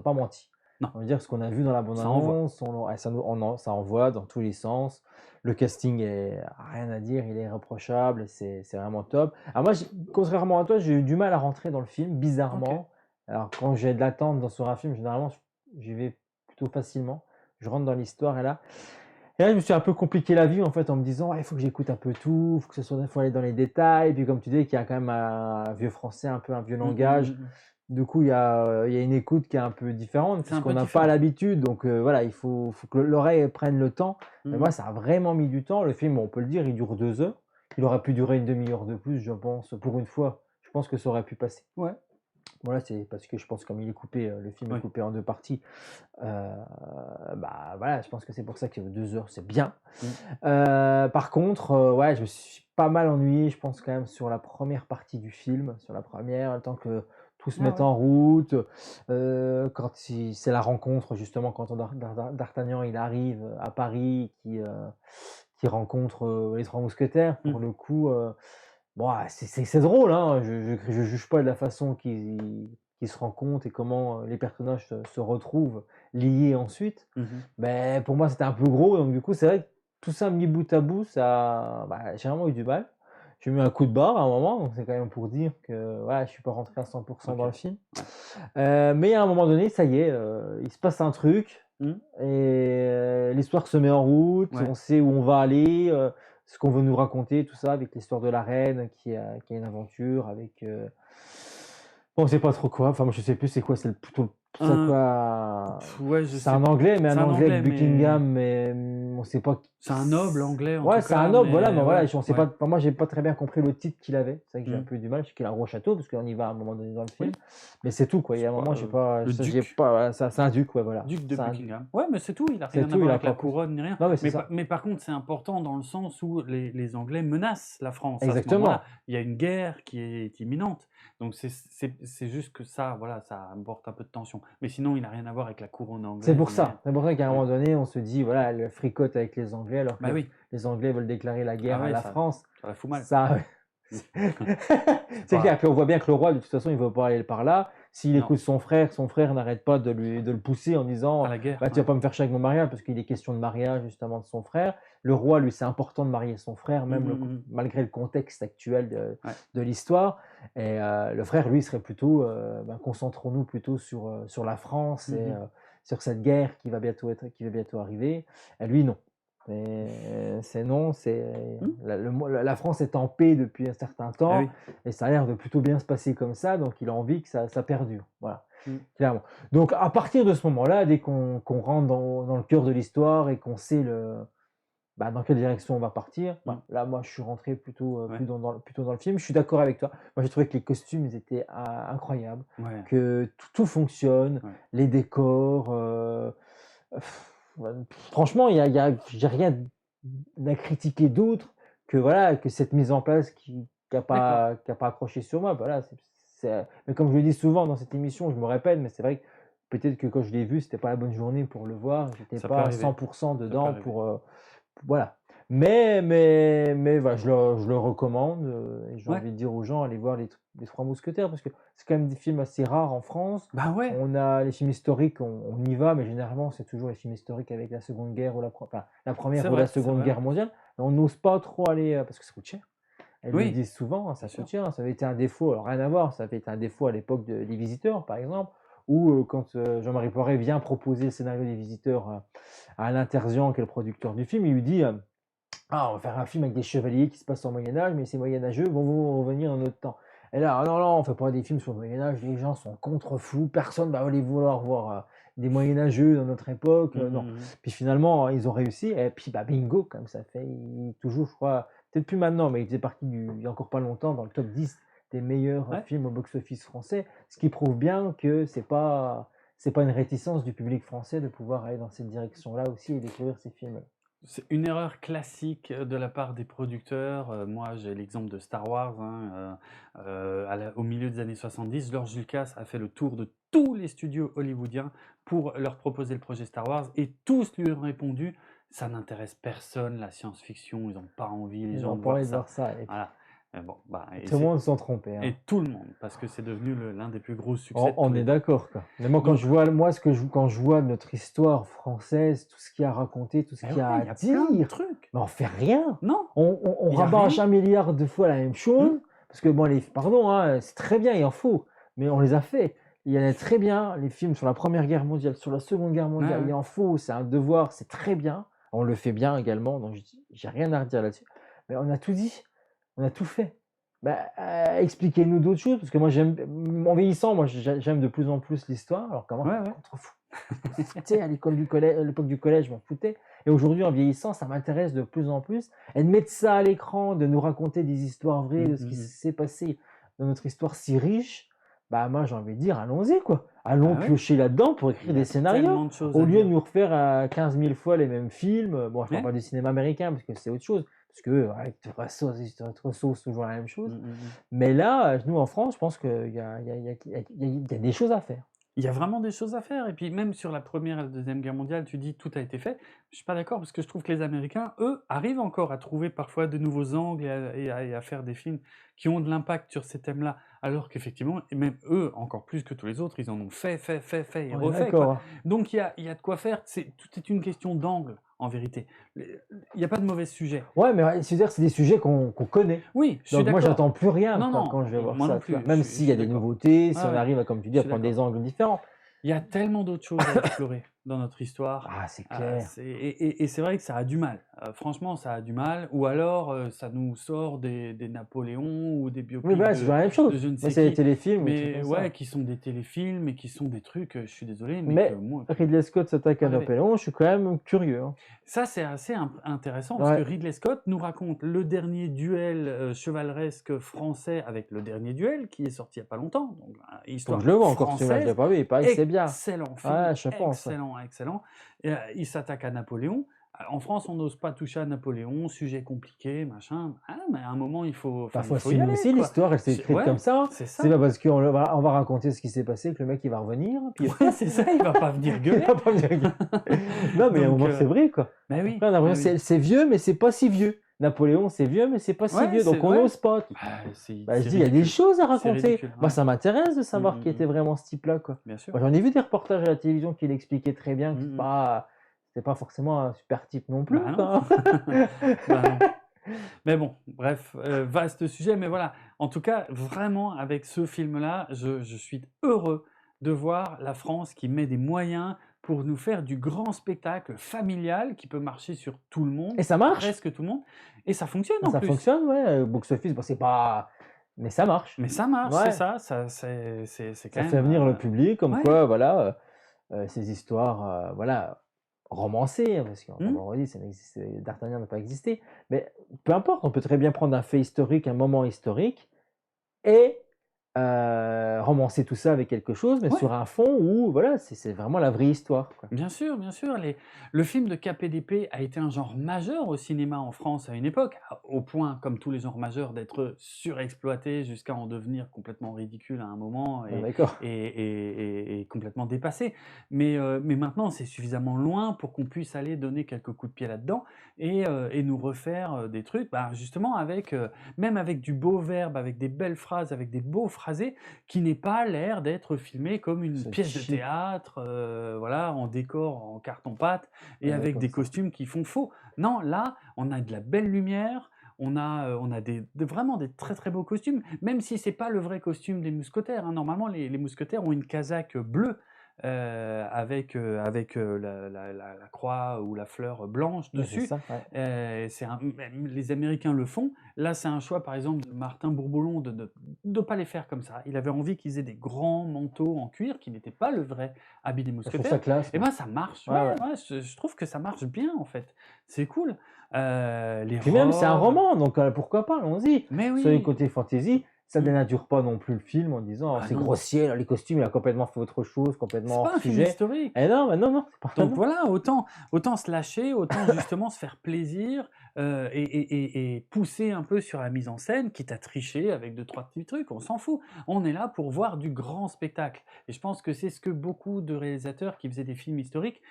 pas menti. Non. On veut dire ce qu'on a vu dans la Ça envoie. bande-annonce, ça envoie dans tous les sens. Le casting est rien à dire, il est irréprochable, c'est vraiment top. Alors moi, contrairement à toi, j'ai eu du mal à rentrer dans le film, Ok. bizarrement. Alors quand j'ai de l'attente sur un film, généralement, j'y vais plutôt facilement. Je rentre dans l'histoire et là, je me suis un peu compliqué la vie en fait en me disant il faut que j'écoute un peu tout, faut aller dans les détails. Puis comme tu dis, qu'il y a quand même un vieux français, un peu un vieux Mm, langage. mm, mm. Du coup, il y a une écoute qui est un peu différente C'est un puisqu'on peu n'a pas différent. l'habitude. Donc voilà, il faut que l'oreille prenne le temps. Mais Mm. moi, ça a vraiment mis du temps. Le film, on peut le dire, il dure 2 heures. Il aurait pu durer une demi-heure de plus, je pense. Pour une fois, je pense que ça aurait pu passer. Ouais. Voilà, c'est parce que je pense comme il est coupé, le film est Oui. coupé en 2 parties. Bah voilà, je pense que c'est pour ça que 2 heures, c'est bien. Mm. Par contre, ouais, je me suis pas mal ennuyé, je pense quand même sur la première partie du film, sur la première, le temps que tout se Ah mette ouais. en route, quand c'est la rencontre justement quand D'Artagnan il arrive à Paris, qui rencontre les trois mousquetaires. Pour Mm. le coup, bon, c'est drôle, hein, je juge pas de la façon qu'ils se rencontrent et comment les personnages se retrouvent liés ensuite. Mhm. Mais pour moi, c'était un peu gros, donc du coup, c'est vrai que tout ça mis bout à bout, j'ai vraiment eu du mal. J'ai mis un coup de barre à un moment, donc c'est quand même pour dire que voilà, je suis pas rentré à 100% dans Ok. le film. Mais à un moment donné, ça y est, il se passe un truc Mm. et l'histoire se met en route, Ouais. on sait où on va aller, ce qu'on veut nous raconter, tout ça, avec l'histoire de la reine qui a une aventure, avec on sait pas trop quoi. Enfin, moi, je sais plus c'est quoi, c'est plutôt ça Un- quoi. Ouais, je C'est sais. un anglais, mais C'est un un anglais anglais, de Buckingham, mais on sait pas. C'est un noble anglais en Ouais, tout c'est cas. un noble, voilà, mais voilà, ouais, on sait ouais. pas. Enfin, moi, j'ai pas très bien compris le titre qu'il avait. C'est vrai que j'ai un Mm. peu eu du mal. Je sais qu'il a un gros château, parce qu'on y va à un moment donné dans le film. Oui. Mais c'est tout, quoi. Il y a un C'est moment, pas, j'ai pas. le ça, j'ai duc. pas. Voilà, c'est un duc, ouais, voilà. Duc de C'est un- Buckingham. Ouais, mais c'est tout, il a C'est rien à tout, il voir a avec la pas plus. couronne ni rien. Non, mais c'est Mais, ça. mais par contre, c'est important dans le sens où les Anglais menacent la France à ce Exactement. moment-là. Il y a une guerre qui est imminente. Donc c'est juste que ça, voilà, ça apporte un peu de tension. Mais sinon, il n'a rien à voir avec la couronne anglaise. C'est pour ni ça. rien. C'est pour ça qu'à un Ouais. moment donné, on se dit, voilà, elle fricote avec les Anglais, alors que Bah oui, les Anglais veulent déclarer la guerre ah à ouais, la ça France. la fout mal. Ça, c'est pas- clair. Puis on voit bien que le roi, de toute façon, il veut pas aller par là. S'il Non. écoute son frère n'arrête pas de le pousser en disant, À la guerre. bah, tu vas pas me faire chier avec mon mariage, parce qu'il est question de mariage justement de son frère. Le roi, lui, c'est important de marier son frère, même Mhm. malgré le contexte actuel Ouais. de l'histoire. Et le frère, lui, serait plutôt, concentrons-nous plutôt sur la France et Mhm. sur cette guerre qui va bientôt arriver. Et lui, non. C'est non, la France est en paix depuis un certain Ah temps oui. et ça a l'air de plutôt bien se passer comme ça, donc il a envie que ça perdure. Voilà, Mm. clairement. Donc à partir de ce moment-là, dès qu'on rentre dans le cœur de l'histoire et qu'on sait dans quelle direction on va partir, là moi je suis rentré plutôt, Ouais. plutôt dans le film. Je suis d'accord avec toi. Moi j'ai trouvé que les costumes ils étaient incroyables, Ouais. que tout fonctionne, Ouais. les décors. Franchement, j'ai rien à critiquer d'autre que voilà que cette mise en place qui n'a pas accroché sur moi. Voilà, mais comme je le dis souvent dans cette émission, je me répète, mais c'est vrai que peut-être que quand je l'ai vu, c'était pas la bonne journée pour le voir. J'étais Ça peut pas à arriver. 100% peut dedans arriver. voilà. Mais voilà, je le recommande et j'ai Ouais. envie de dire aux gens, allez voir les Trois Mousquetaires parce que c'est quand même des films assez rares en France. Bah ouais. On a les films historiques, on y va, mais généralement c'est toujours les films historiques avec la Seconde Guerre ou la Première C'est ou vrai, la c'est Seconde vrai. Guerre mondiale. Et on n'ose pas trop aller parce que ça coûte cher. Elles le Oui. disent souvent, hein, ça Bien sûr. coûte cher. Ça avait été un défaut, alors rien à voir, ça avait été un défaut à l'époque des Visiteurs par exemple, où quand Jean-Marie Poiret vient proposer le scénario des Visiteurs à Alain Terzian, qui est le producteur du film, il lui dit ah, on va faire un film avec des chevaliers qui se passent au Moyen-Âge, mais ces moyenâgeux vont revenir en notre temps. Et là, ah non, non, on fait pas des films sur le Moyen-Âge, les gens sont contre-fous, personne va aller vouloir voir des moyenâgeux dans notre époque, non. Puis finalement, ils ont réussi, et puis bah, bingo, comme ça fait, toujours, je crois, peut-être plus maintenant, mais il faisait partie il y a encore pas longtemps dans le top 10 des meilleurs Ouais. films au box-office français, ce qui prouve bien que c'est pas une réticence du public français de pouvoir aller dans cette direction-là aussi et découvrir ces films. C'est une erreur classique de la part des producteurs. Moi, j'ai l'exemple de Star Wars. Au milieu des années 70, George Lucas a fait le tour de tous les studios hollywoodiens pour leur proposer le projet Star Wars et tous lui ont répondu ça n'intéresse personne, la science-fiction, ils n'ont pas envie, les Ils gens n'ont de pas voir envie de ça. voir ça. Et puis, Voilà. Bon, et tout le monde s'en trompait. et tout le monde, parce que c'est devenu l'un des plus gros succès de tous On les est temps. d'accord, quoi. Mais moi, Donc, quand je vois notre histoire française, tout ce qu'il y a à raconter, tout ce qu'il y a ouais, à il y a plein de dire, trucs. mais on fait rien. Non, On il y a rabâche rien. 1 milliard de fois la même chose, parce que bon, pardon, hein, c'est très bien, il en faut, mais on les a fait. Il y en a très bien, les films sur la Première Guerre mondiale, sur la Seconde Guerre mondiale, Ouais. il en faut, c'est un devoir, c'est très bien. On le fait bien également, donc j'ai rien à redire là-dessus. Mais on a tout dit, on a tout fait. Bah, expliquez-nous d'autres choses, parce que moi, en vieillissant, moi, j'aime de plus en plus l'histoire, alors qu'avant, Ouais, j'étais ouais. contre-fou. Tu sais, à l'époque du collège, je m'en foutais. Et aujourd'hui, en vieillissant, ça m'intéresse de plus en plus. Et de mettre ça à l'écran, de nous raconter des histoires vraies, de ce qui s'est passé dans notre histoire si riche, bah moi, j'ai envie de dire, allons-y, quoi. Allons Ah ouais. piocher là-dedans pour écrire Il y a des scénarios, tellement de choses au à lieu de dire. nous refaire 15 000 fois les mêmes films. Bon, je parle Ouais. pas du cinéma américain, parce que c'est autre chose. Parce que, avec te sauce toujours la même chose. Mais là, nous, en France, je pense qu'il y a des choses à faire. Il y a vraiment des choses à faire. Et puis même sur la Première et la Deuxième Guerre mondiale, tu dis tout a été fait. Je suis pas d'accord parce que je trouve que les Américains, eux, arrivent encore à trouver parfois de nouveaux angles et à faire des films qui ont de l'impact sur ces thèmes-là. Alors qu'effectivement, et même eux, encore plus que tous les autres, ils en ont fait et On est refait, quoi. d'accord. Donc il y a de quoi faire. Tout est une question d'angle, en vérité. Il n'y a pas de mauvais sujet. Ouais, mais c'est-à-dire que c'est des sujets qu'on connaît. Oui, je suis Donc moi, d'accord. j'attends plus rien Non, non, quand je vais voir moi ça. non Tu vois. plus, Même je s'il y a suis des d'accord. nouveautés, si Ah on ouais, arrive, comme tu dis, je à suis prendre des d'accord. angles différents. Il y a tellement d'autres choses à explorer dans notre histoire. Ah, c'est clair. Et c'est vrai que ça a du mal. Franchement, ça a du mal. Ou alors, ça nous sort des Napoléons ou des Oui, biopics voilà, c'est toujours la même chose. de je ne Moi, sais c'est les qui. téléfilms ou des trucs Mais comme ouais, ça. qui sont des téléfilms et qui sont des trucs, je suis désolé, mais Mais que moi, Ridley Scott s'attaque à pas rêver. Napoléon, je suis quand même curieux. Hein. Ça, c'est assez intéressant parce Ouais. que Ridley Scott nous raconte le dernier duel chevaleresque français avec le dernier duel qui est sorti il n'y a pas longtemps. Donc, Faut histoire que je le vois encore, celui-là, je française. l'ai pas vu, il paraît que c'est bien. Excellent film, Ouais, je pense. excellent. Et, il s'attaque à Napoléon. En France, on n'ose pas toucher à Napoléon, sujet compliqué, machin. Ah, mais à un moment, il faut y Assumer aller, aussi quoi. l'histoire, elle s'est écrite Ouais, comme ça. c'est ça. C'est pas parce qu'on va raconter ce qui s'est passé que le mec il va revenir. Puis Ouais, c'est ça, il va pas venir il gueuler. va pas venir gueuler. Non, mais au Donc, moins c'est vrai quoi. Mais oui. Après, on a l'impression que c'est vieux, mais c'est pas si vieux. Napoléon, c'est vieux, mais c'est pas si Ouais, vieux. Donc c'est- on ouais. n'ose pas. Je Je dis, il y a des choses à raconter. ridicule, Moi, ouais. ça m'intéresse de savoir Mm, qui mm, était vraiment ce type-là, quoi. Bien sûr. Moi, j'en ai vu des reportages à la télévision qui l'expliquaient très bien, que Mm, c'était pas forcément un super type non plus, Bah quoi. non. Bah non. Mais bon, bref, vaste sujet, mais voilà. En tout cas, vraiment, avec ce film-là, je suis heureux de voir la France qui met des moyens pour nous faire du grand spectacle familial qui peut marcher sur tout le monde, Et ça marche. presque tout le monde, et ça fonctionne en Ça plus. fonctionne, ouais. Box-office, bon, c'est pas. Mais ça marche. Mais ça marche, Ouais. c'est ça, c'est quand Ça même. fait venir le public, comme ouais. quoi, voilà, ces histoires, voilà, romancées, hein, parce qu'on Mm. redit, D'Artagnan n'a pas existé, mais peu importe, on peut très bien prendre un fait historique, un moment historique, et romancer tout ça avec quelque chose, mais Ouais. sur un fond où, voilà, c'est vraiment la vraie histoire, quoi. Bien sûr, bien sûr. Le film de KPDP a été un genre majeur au cinéma en France à une époque, au point, comme tous les genres majeurs, d'être surexploité jusqu'à en devenir complètement ridicule à un moment Ah, d'accord. et complètement dépassé. Mais maintenant, c'est suffisamment loin pour qu'on puisse aller donner quelques coups de pied là-dedans et nous refaire des trucs, bah, justement, même avec du beau verbe, avec des belles phrases, avec des beaux phrasés, qui n'est pas l'air d'être filmé comme une C'est pièce de cheap. théâtre, voilà, en décor, en carton-pâte, et Ouais, avec comme des ça. costumes qui font faux. Non, là, on a de la belle lumière, on a vraiment des très très beaux costumes, même si c'est pas le vrai costume des mousquetaires, hein. Normalement, les mousquetaires ont une casaque bleue avec la croix ou la fleur blanche Ouais, c'est dessus. ça, ouais. Même les Américains le font. Là, c'est un choix, par exemple, de Martin Bourboulon de ne pas les faire comme ça. Il avait envie qu'ils aient des grands manteaux en cuir qui n'étaient pas le vrai habit des Je trouve ça mousquetaires. classe, Et moi. ben, ça marche. Ouais, Ouais, ouais. ouais, je trouve que ça marche bien, en fait. C'est cool. Les Puis même, c'est un robes. roman, donc pourquoi pas, allons-y. Mais Sur les oui. côtés fantasy, ça Mm. dénature pas non plus le film en disant oh, Ah c'est non, grossier, là, les costumes, il a complètement fait autre chose, c'est complètement pas hors un film sujet. historique. Eh non, mais non, c'est pas Donc non. voilà, autant se lâcher, autant justement se faire plaisir et pousser un peu sur la mise en scène, quitte à tricher avec 2-3 petits trucs, on s'en fout. On est là pour voir du grand spectacle. Et je pense que c'est ce que beaucoup de réalisateurs qui faisaient des films historiques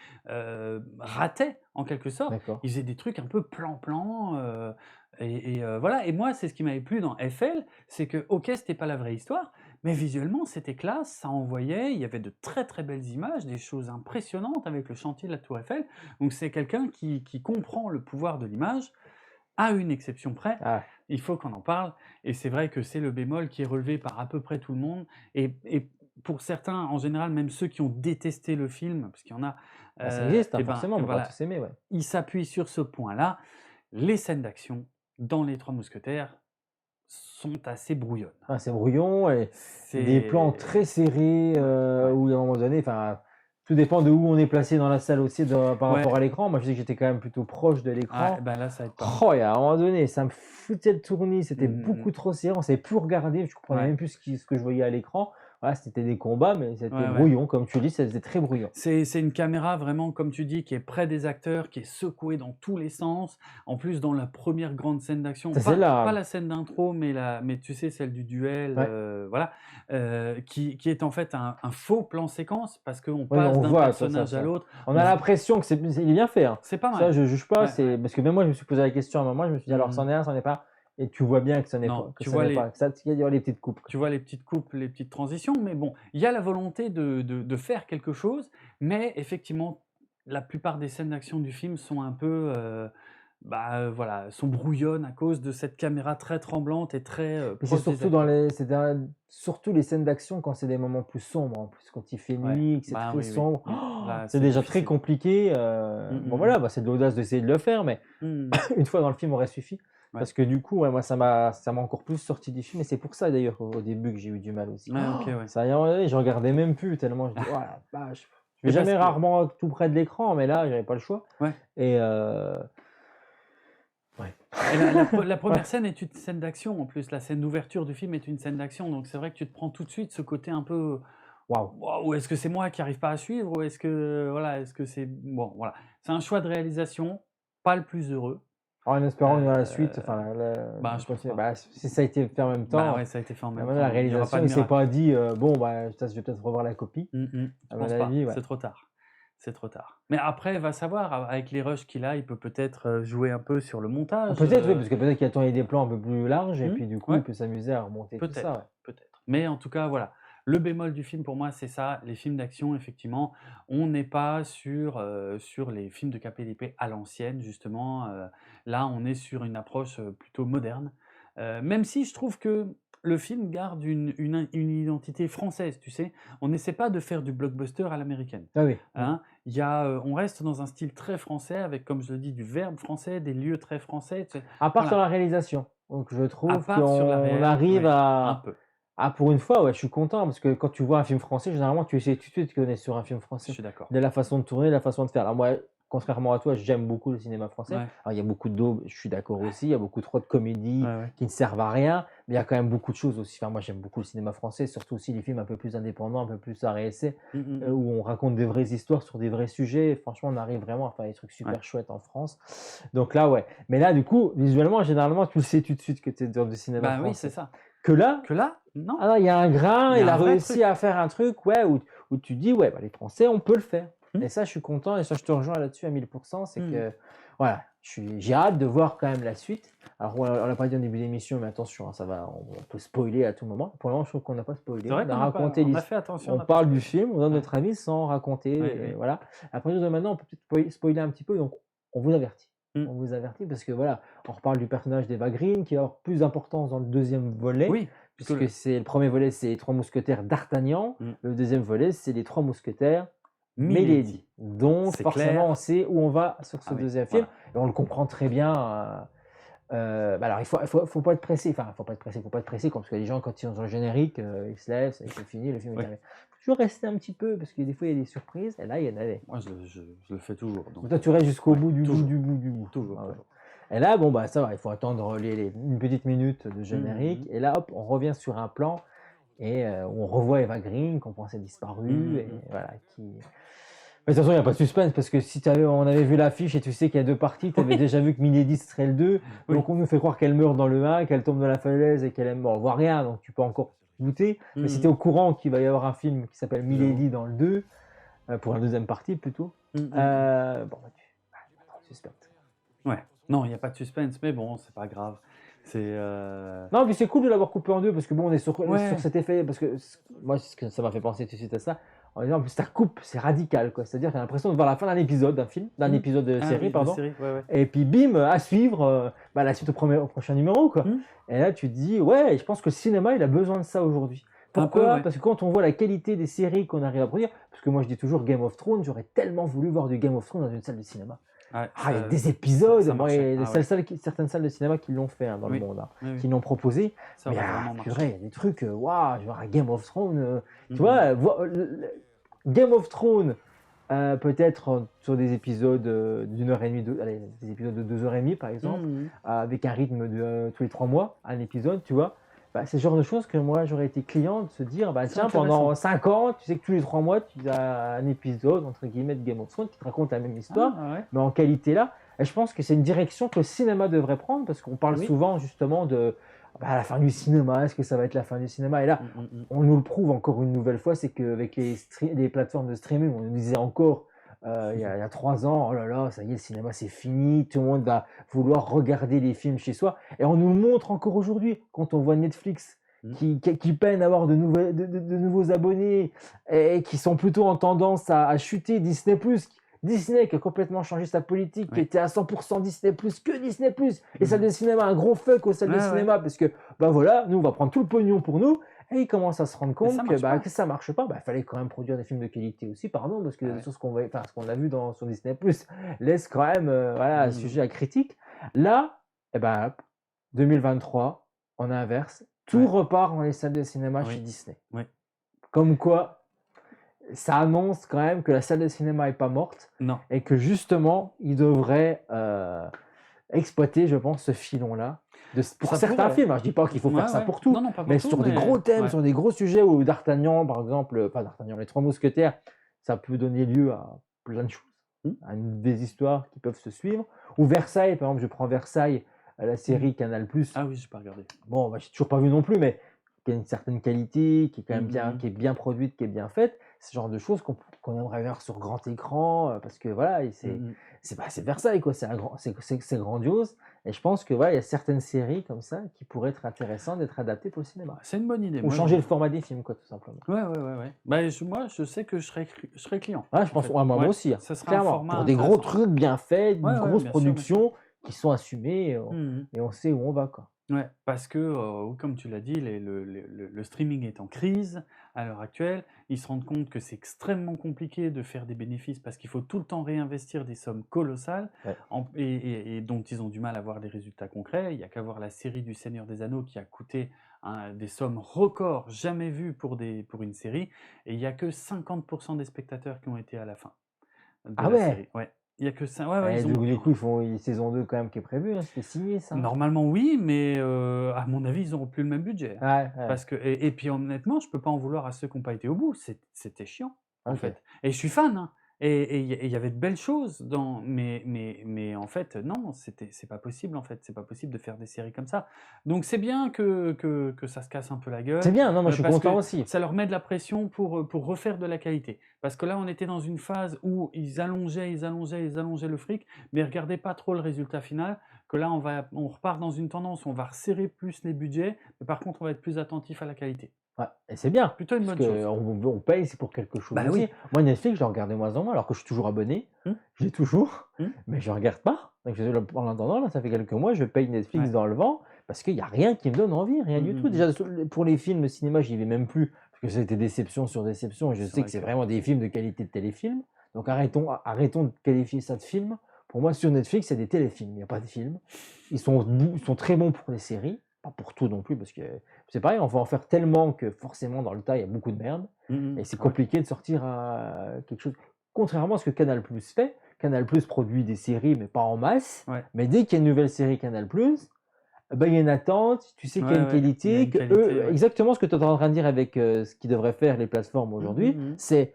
rataient en quelque sorte. D'accord. Ils faisaient des trucs un peu plan-plan. Voilà. Et moi, c'est ce qui m'avait plu dans FL, c'est que, ok, c'était pas la vraie histoire, mais visuellement, c'était classe, ça envoyait, il y avait de très très belles images, des choses impressionnantes avec le chantier de la Tour Eiffel. Donc c'est quelqu'un qui comprend le pouvoir de l'image, à une exception près, Ah, il faut qu'on en parle. Et c'est vrai que c'est le bémol qui est relevé par à peu près tout le monde. Et pour certains, en général, même ceux qui ont détesté le film, parce qu'il y en a, bah, ça existe, hein, et ben forcément, on va pas voilà, tous aimer, ouais. ils s'appuient sur ce point-là. Les scènes d'action dans Les Trois Mousquetaires sont assez brouillonnes. Ah, c'est brouillon et des plans C'est... très serrés Ouais. où à un moment donné, enfin, tout dépend de où on est placé dans la salle aussi par Ouais. rapport à l'écran. Moi, je sais que j'étais quand même plutôt proche de Ah, l'écran. ben là, ça aide pas. Oh, et à un moment donné, ça me foutait le tournis, c'était beaucoup Mm. trop serré, on savait plus regarder, je comprenais Ouais. même plus ce que je voyais à l'écran. Voilà, c'était des combats, mais c'était Ouais, ouais. brouillon, comme tu dis, ça faisait très brouillon. C'est une caméra vraiment, comme tu dis, qui est près des acteurs, qui est secouée dans tous les sens. En plus, dans la première grande scène d'action, C'est pas celle-là. la scène d'intro, mais tu sais, celle du duel, Ouais. voilà, qui est en fait un faux plan séquence, parce qu'on Ouais, passe on d'un voit ça, personnage à l'autre. On a l'impression que il est bien fait, hein. C'est pas Ça, mal. je juge pas, Ouais. parce que même moi, je me suis posé la question à un moment, je me suis dit alors, c'en est un, c'en est pas. Et tu vois bien que ce n'est Non, pas, que tu ça vois n'est pas, que ça, il y a les petites coupes, quoi. Tu vois les petites coupes, les petites transitions, mais bon, il y a la volonté de faire quelque chose, mais effectivement, la plupart des scènes d'action du film sont un peu, voilà, sont brouillonnes à cause de cette caméra très tremblante et très Mais c'est proche des surtout acteurs. surtout les scènes d'action quand c'est des moments plus sombres, en plus, quand il fait Ouais, nuit, que c'est bah très oui, oui, sombre. oui. Oh, Là, c'est c'est déjà très difficile. compliqué. Bon voilà, bah, c'est de l'audace d'essayer de le faire, mais Mm. une fois dans le film aurait suffi. Ouais. Parce que du coup, ouais, moi, ça m'a encore plus sorti du film. Et c'est pour ça d'ailleurs au début que j'ai eu du mal aussi. Ouais, ok, ouais. Ça y est, à un moment donné, je regardais même plus tellement je dis, oh la vache. Je Et vais parce jamais que- rarement tout près de l'écran, mais là, j'avais pas le choix. Ouais. Et Et la première scène est une scène d'action en plus. La scène d'ouverture du film est une scène d'action. Donc c'est vrai que tu te prends tout de suite ce côté un peu. waouh. Waouh, est-ce que c'est moi qui n'arrive pas à suivre ou est-ce que voilà, est-ce que c'est bon, voilà. C'est un choix de réalisation, pas le plus heureux. En espérant que dans la suite, enfin, Bah, je pense pas. bah, si ça a été fait en même temps, Bah ouais, ça a été fait en même la temps. Il y aura réalisation, pas de il s'est miracle. pas dit, bon, bah, je vais peut-être revoir la copie. Je À pense mon pas. avis, ouais. C'est trop tard. C'est trop tard. Mais après, va savoir, avec les rushs qu'il a, il peut peut-être jouer un peu sur le montage. Peut-être, oui, parce que peut-être qu'il a tourné des plans un peu plus larges, et Hmm, puis du coup, ouais. il peut s'amuser à remonter tout ça. Peut-être, Ouais. peut-être. Mais en tout cas, voilà. Le bémol du film, pour moi, c'est ça. Les films d'action, effectivement, on n'est pas sur les films de KPDP à l'ancienne, justement. Là, on est sur une approche plutôt moderne. Même si je trouve que le film garde une identité française, tu sais. On n'essaie pas de faire du blockbuster à l'américaine. Ah oui. Hein. On reste dans un style très français, avec, comme je le dis, du verbe français, des lieux très français. Tu sais. À part Voilà. sur la réalisation. Donc, je trouve À part sur la qu'on réelle, arrive ouais, à. un peu. Ah, pour une fois, ouais, je suis content, parce que quand tu vois un film français, généralement, tu essaies tout de suite qu'on est sur un film Je français. suis d'accord. De la façon de tourner, de la façon de faire. Alors, moi, contrairement à toi, j'aime beaucoup le cinéma français. Ouais. Alors, il y a beaucoup de daubes, je suis d'accord aussi. Il y a beaucoup trop de comédies Ouais, ouais. qui ne servent à rien, mais il y a quand même beaucoup de choses aussi. Enfin, moi, j'aime beaucoup le cinéma français, surtout aussi les films un peu plus indépendants, un peu plus arrêt essai, où on raconte des vraies histoires sur des vrais sujets. Et franchement, on arrive vraiment à faire des trucs super Ouais. chouettes en France. Donc là, ouais. Mais là, du coup, visuellement, généralement, tu le sais tout de suite que tu es dans du cinéma Bah oui, français. c'est ça. Que là, Que là, non. il y a un grain, Il y a il un a vrai réussi truc. à faire un truc, ouais, où tu dis, ouais, bah, les Français, on peut le faire. Hmm. Et ça, je suis content, et ça, je te rejoins là-dessus à 1000%. C'est Hmm. que, voilà, j'ai hâte de voir quand même la suite. Alors, on l'a pas dit au début de l'émission, mais attention, hein, on peut spoiler à tout moment. Pour le moment, je trouve qu'on n'a pas spoilé. C'est vrai On qu'on a n'a pas- raconté on a l'histoire. fait attention. On n'a pas parle spoilé. du film, on donne Ouais. notre avis sans raconter. Oui, Et oui. voilà. À partir de maintenant, on peut peut-être spoiler un petit peu, donc on vous avertit. Mm. on vous avertit, parce que voilà, on reparle du personnage d'Eva Green qui va avoir plus d'importance dans le deuxième volet, Oui, parce que puisque c'est le premier volet, c'est les trois mousquetaires d'Artagnan, Mm. le deuxième volet, c'est les trois mousquetaires Milady. Milady. Donc C'est forcément, clair. on sait où on va sur ce Ah oui, deuxième film, voilà. et on le comprend très bien. Bah alors, faut pas être pressé, enfin, faut pas être pressé, parce que les gens, quand ils sont dans le générique, ils se lèvent, c'est fini, le film est Oui. terminé. Faut toujours rester un petit peu, parce que des fois, il y a des surprises, et là, il y en avait. Moi, je le fais toujours. Donc Donc, toi, tu restes jusqu'au ouais, bout du bout toujours. du bout du bout. Toujours, Ah ouais. toujours. Et là, bon, bah ça va, il faut attendre une petite minute de générique, Mhm. et là, hop, on revient sur un plan, et on revoit Eva Green, qu'on pensait disparue, et Mhm. voilà, qui... Mais de toute façon, il n'y a pas de suspense, parce que si on avait vu l'affiche et tu sais qu'il y a deux parties, tu avais Oui. déjà vu que Milady serait le 2, Oui. donc on nous fait croire qu'elle meurt dans le 1, qu'elle tombe dans la falaise et qu'elle est morte. On voit rien, donc tu peux encore douter. Mais si tu es Mhm. au courant qu'il va y avoir un film qui s'appelle Zéro. Milady dans le 2, pour la deuxième partie plutôt, Mhm. bon, bah, pas trop de suspense. Ouais. Non, il n'y a pas de suspense, mais bon, c'est pas grave. C'est. Non, puis c'est cool de l'avoir coupé en deux, parce que bon, on est sur Ouais. cet effet, parce que moi, ça m'a fait penser tout de suite à ça. En disant, en plus, ta coupe, c'est radical, quoi. C'est-à-dire qu'on a l'impression de voir la fin d'un épisode d'un film, d'un Mhm. épisode de Ah série, oui, de pardon. série, ouais, ouais. Et puis bim, à suivre, la suite au prochain numéro, quoi. Mhm. Et là, tu te dis, ouais, je pense que le cinéma, il a besoin de ça aujourd'hui. Un peu, Pourquoi? ouais. Parce que quand on voit la qualité des séries qu'on arrive à produire, parce que moi je dis toujours Game of Thrones, j'aurais tellement voulu voir du Game of Thrones dans une salle de cinéma. Ouais, Ah, il y a ça- des épisodes, ça moi, marchait. il y a Ah ouais. certaines salles de cinéma qui l'ont fait dans Oui. le monde, hein, Oui, oui. qui l'ont proposé. Ça Mais aurait vraiment purée, marché. il y a des trucs, waouh, genre un Game of Thrones, tu Mhm. vois, Game of Thrones, peut-être sur des épisodes d'une heure et demie, allez, des épisodes de 2 heures et demie par exemple, Mhm. avec un rythme de tous les 3 mois, un épisode, tu vois. Bah, c'est le genre de choses que moi j'aurais été client de se dire, bah C'est tiens, intéressant. pendant 5 ans, tu sais que tous les 3 mois, tu as un épisode, entre guillemets, de Game of Thrones qui te raconte la même histoire, Ah, ouais. mais en qualité là. Et je pense que c'est une direction que le cinéma devrait prendre, parce qu'on parle Oui. souvent justement de la fin du cinéma, est-ce que ça va être la fin du cinéma? Et là, Mhm. on nous le prouve encore une nouvelle fois, c'est qu'avec les plateformes de streaming, on nous disait encore il y a 3 ans, oh là là, ça y est, le cinéma c'est fini, tout le monde va vouloir regarder les films chez soi. Et on nous le montre encore aujourd'hui, quand on voit Netflix qui peine à avoir de nouveaux abonnés et qui sont plutôt en tendance à chuter. Disney qui a complètement changé sa politique, qui Oui. était à 100% Disney+, que Disney+. Les salles de cinéma, un gros fuck aux salles de Ouais, ouais. cinéma, parce que, bah voilà, nous on va prendre tout le pognon pour nous. Et ils commencent à se rendre compte ça que, marche pas. que ça marche pas. Bah, fallait quand même produire des films de qualité aussi, pardon, parce que Ouais. sur ce qu'on a vu sur Disney+, laisse quand même un Mhm. sujet à critique. Là, eh ben, hop, 2023, on inverse, tout Ouais. repart dans les salles de cinéma Oui. chez Disney. Oui. Comme quoi, ça annonce quand même que la salle de cinéma est pas morte Non. et que justement, ils devraient exploiter, je pense, ce filon-là. Pour Ça certains pourrait. films, hein. Je dis pas qu'il faut Ouais, faire ça ouais. pour tout, Non, non, pas pour mais tout, sur des mais- gros thèmes, ouais. sur des gros sujets où D'Artagnan, par exemple, pas D'Artagnan, les Trois Mousquetaires, ça peut donner lieu à plein de choses, à des histoires qui peuvent se suivre. Ou Versailles, par exemple, je prends Versailles, la série Canal+. Ah oui, j'ai pas regardé. Bon, bah, j'ai toujours pas vu non plus, mais qui a une certaine qualité, qui est quand même bien, Mhm. qui est bien produite, qui est bien faite. C'est ce genre de choses qu'on aimerait voir sur grand écran, parce que voilà, et Mhm. c'est Versailles, quoi. C'est grandiose. Et je pense que voilà, il y a certaines séries comme ça qui pourraient être intéressantes d'être adaptées pour le cinéma. C'est une bonne idée. Ou Moi, changer je- le format des films, quoi, tout simplement. Ouais, ouais, ouais, ouais. Bah, moi, je sais que je serais client. Ah, je pense, fait. ouais, moi Ouais, aussi, hein, ça sera un clairement. format Pour des gros intéressant. trucs bien faits, Ouais, une ouais, grosse bien sûr, bien sûr. production qui sont assumées, Mhm. et on sait où on va, quoi. Ouais, parce que, comme tu l'as dit, le streaming est en crise à l'heure actuelle. Ils se rendent compte que c'est extrêmement compliqué de faire des bénéfices parce qu'il faut tout le temps réinvestir des sommes colossales Ouais. et dont ils ont du mal à voir des résultats concrets. Il n'y a qu'à voir la série du Seigneur des Anneaux qui a coûté des sommes records jamais vues pour une série. Et il n'y a que 50% des spectateurs qui ont été à la fin de Ah la ouais. série. Ouais. Il y a que ça. Ouais, ouais, Et ils ont- du coup, ils font une saison 2 quand même qui est prévue, hein, c'était signé, ça. Normalement, oui, mais à mon avis, ils n'auront plus le même budget. Ouais, ouais. Parce que, et puis honnêtement, je peux pas en vouloir à ceux qui n'ont pas été au bout. C'était chiant, en Ok. fait. Et je suis fan, hein. Et il y avait de belles choses dans, mais en fait, non, c'est pas possible, en fait. C'est pas possible de faire des séries comme ça. Donc c'est bien que ça se casse un peu la gueule. C'est bien, non, moi je suis parce content que aussi. Ça leur met de la pression pour refaire de la qualité. Parce que là, on était dans une phase où ils allongeaient le fric, mais ils regardaient pas trop le résultat final. Que là, on repart dans une tendance où on va resserrer plus les budgets, mais par contre, on va être plus attentif à la qualité. Ouais, et c'est bien. Plutôt une Parce bonne chose. qu'on paye, c'est pour quelque chose Bah aussi. oui. Moi, Netflix, je le regarde de moins en moins, alors que je suis toujours abonné. Mmh. Je l'ai toujours, Mmh. mais je ne regarde pas. Donc, en attendant, là, ça fait quelques mois, je paye Netflix Ouais. dans le vent, parce qu'il n'y a rien qui me donne envie, rien du Mmh, tout. mmh, Déjà, pour les films, le cinéma, j'y vais même plus, parce que c'était déception sur déception, et je C'est sais vrai que c'est que vraiment des films de qualité de téléfilm. Donc, arrêtons de qualifier ça de film. Pour moi, sur Netflix, c'est des téléfilms, il n'y a pas de films. Ils sont très bons pour les séries, pas pour tout non plus, parce que c'est pareil, on va en faire tellement que forcément, dans le tas, il y a beaucoup de merde. Mmh, Et c'est ouais. compliqué de sortir quelque chose. Contrairement à ce que Canal+ fait, Canal+ produit des séries, mais pas en masse. Ouais. Mais dès qu'il y a une nouvelle série Canal+, il y a une attente, tu sais qu'il y a Ouais, une ouais, il y a qualité, une que qualité, eux, ouais. exactement ce que tu es en train de dire avec ce qu'ils devraient faire les plateformes Mmh, aujourd'hui, mmh, mmh. c'est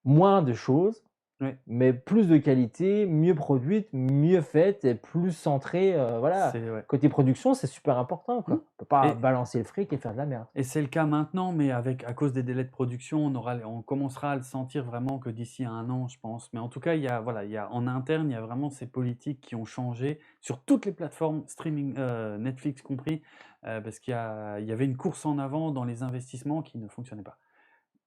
moins de choses, Ouais. mais plus de qualité, mieux produite, mieux faite et plus centrée. Voilà. C'est ouais. Côté production, c'est super important, quoi. Mmh. On peut pas Et balancer le fric et faire de la merde. et c'est le cas maintenant, mais à cause des délais de production, on commencera à le sentir vraiment que d'ici à 1 an, je pense. Mais en tout cas, il y a en interne, il y a vraiment ces politiques qui ont changé sur toutes les plateformes streaming, Netflix compris, parce il y avait une course en avant dans les investissements qui ne fonctionnait pas.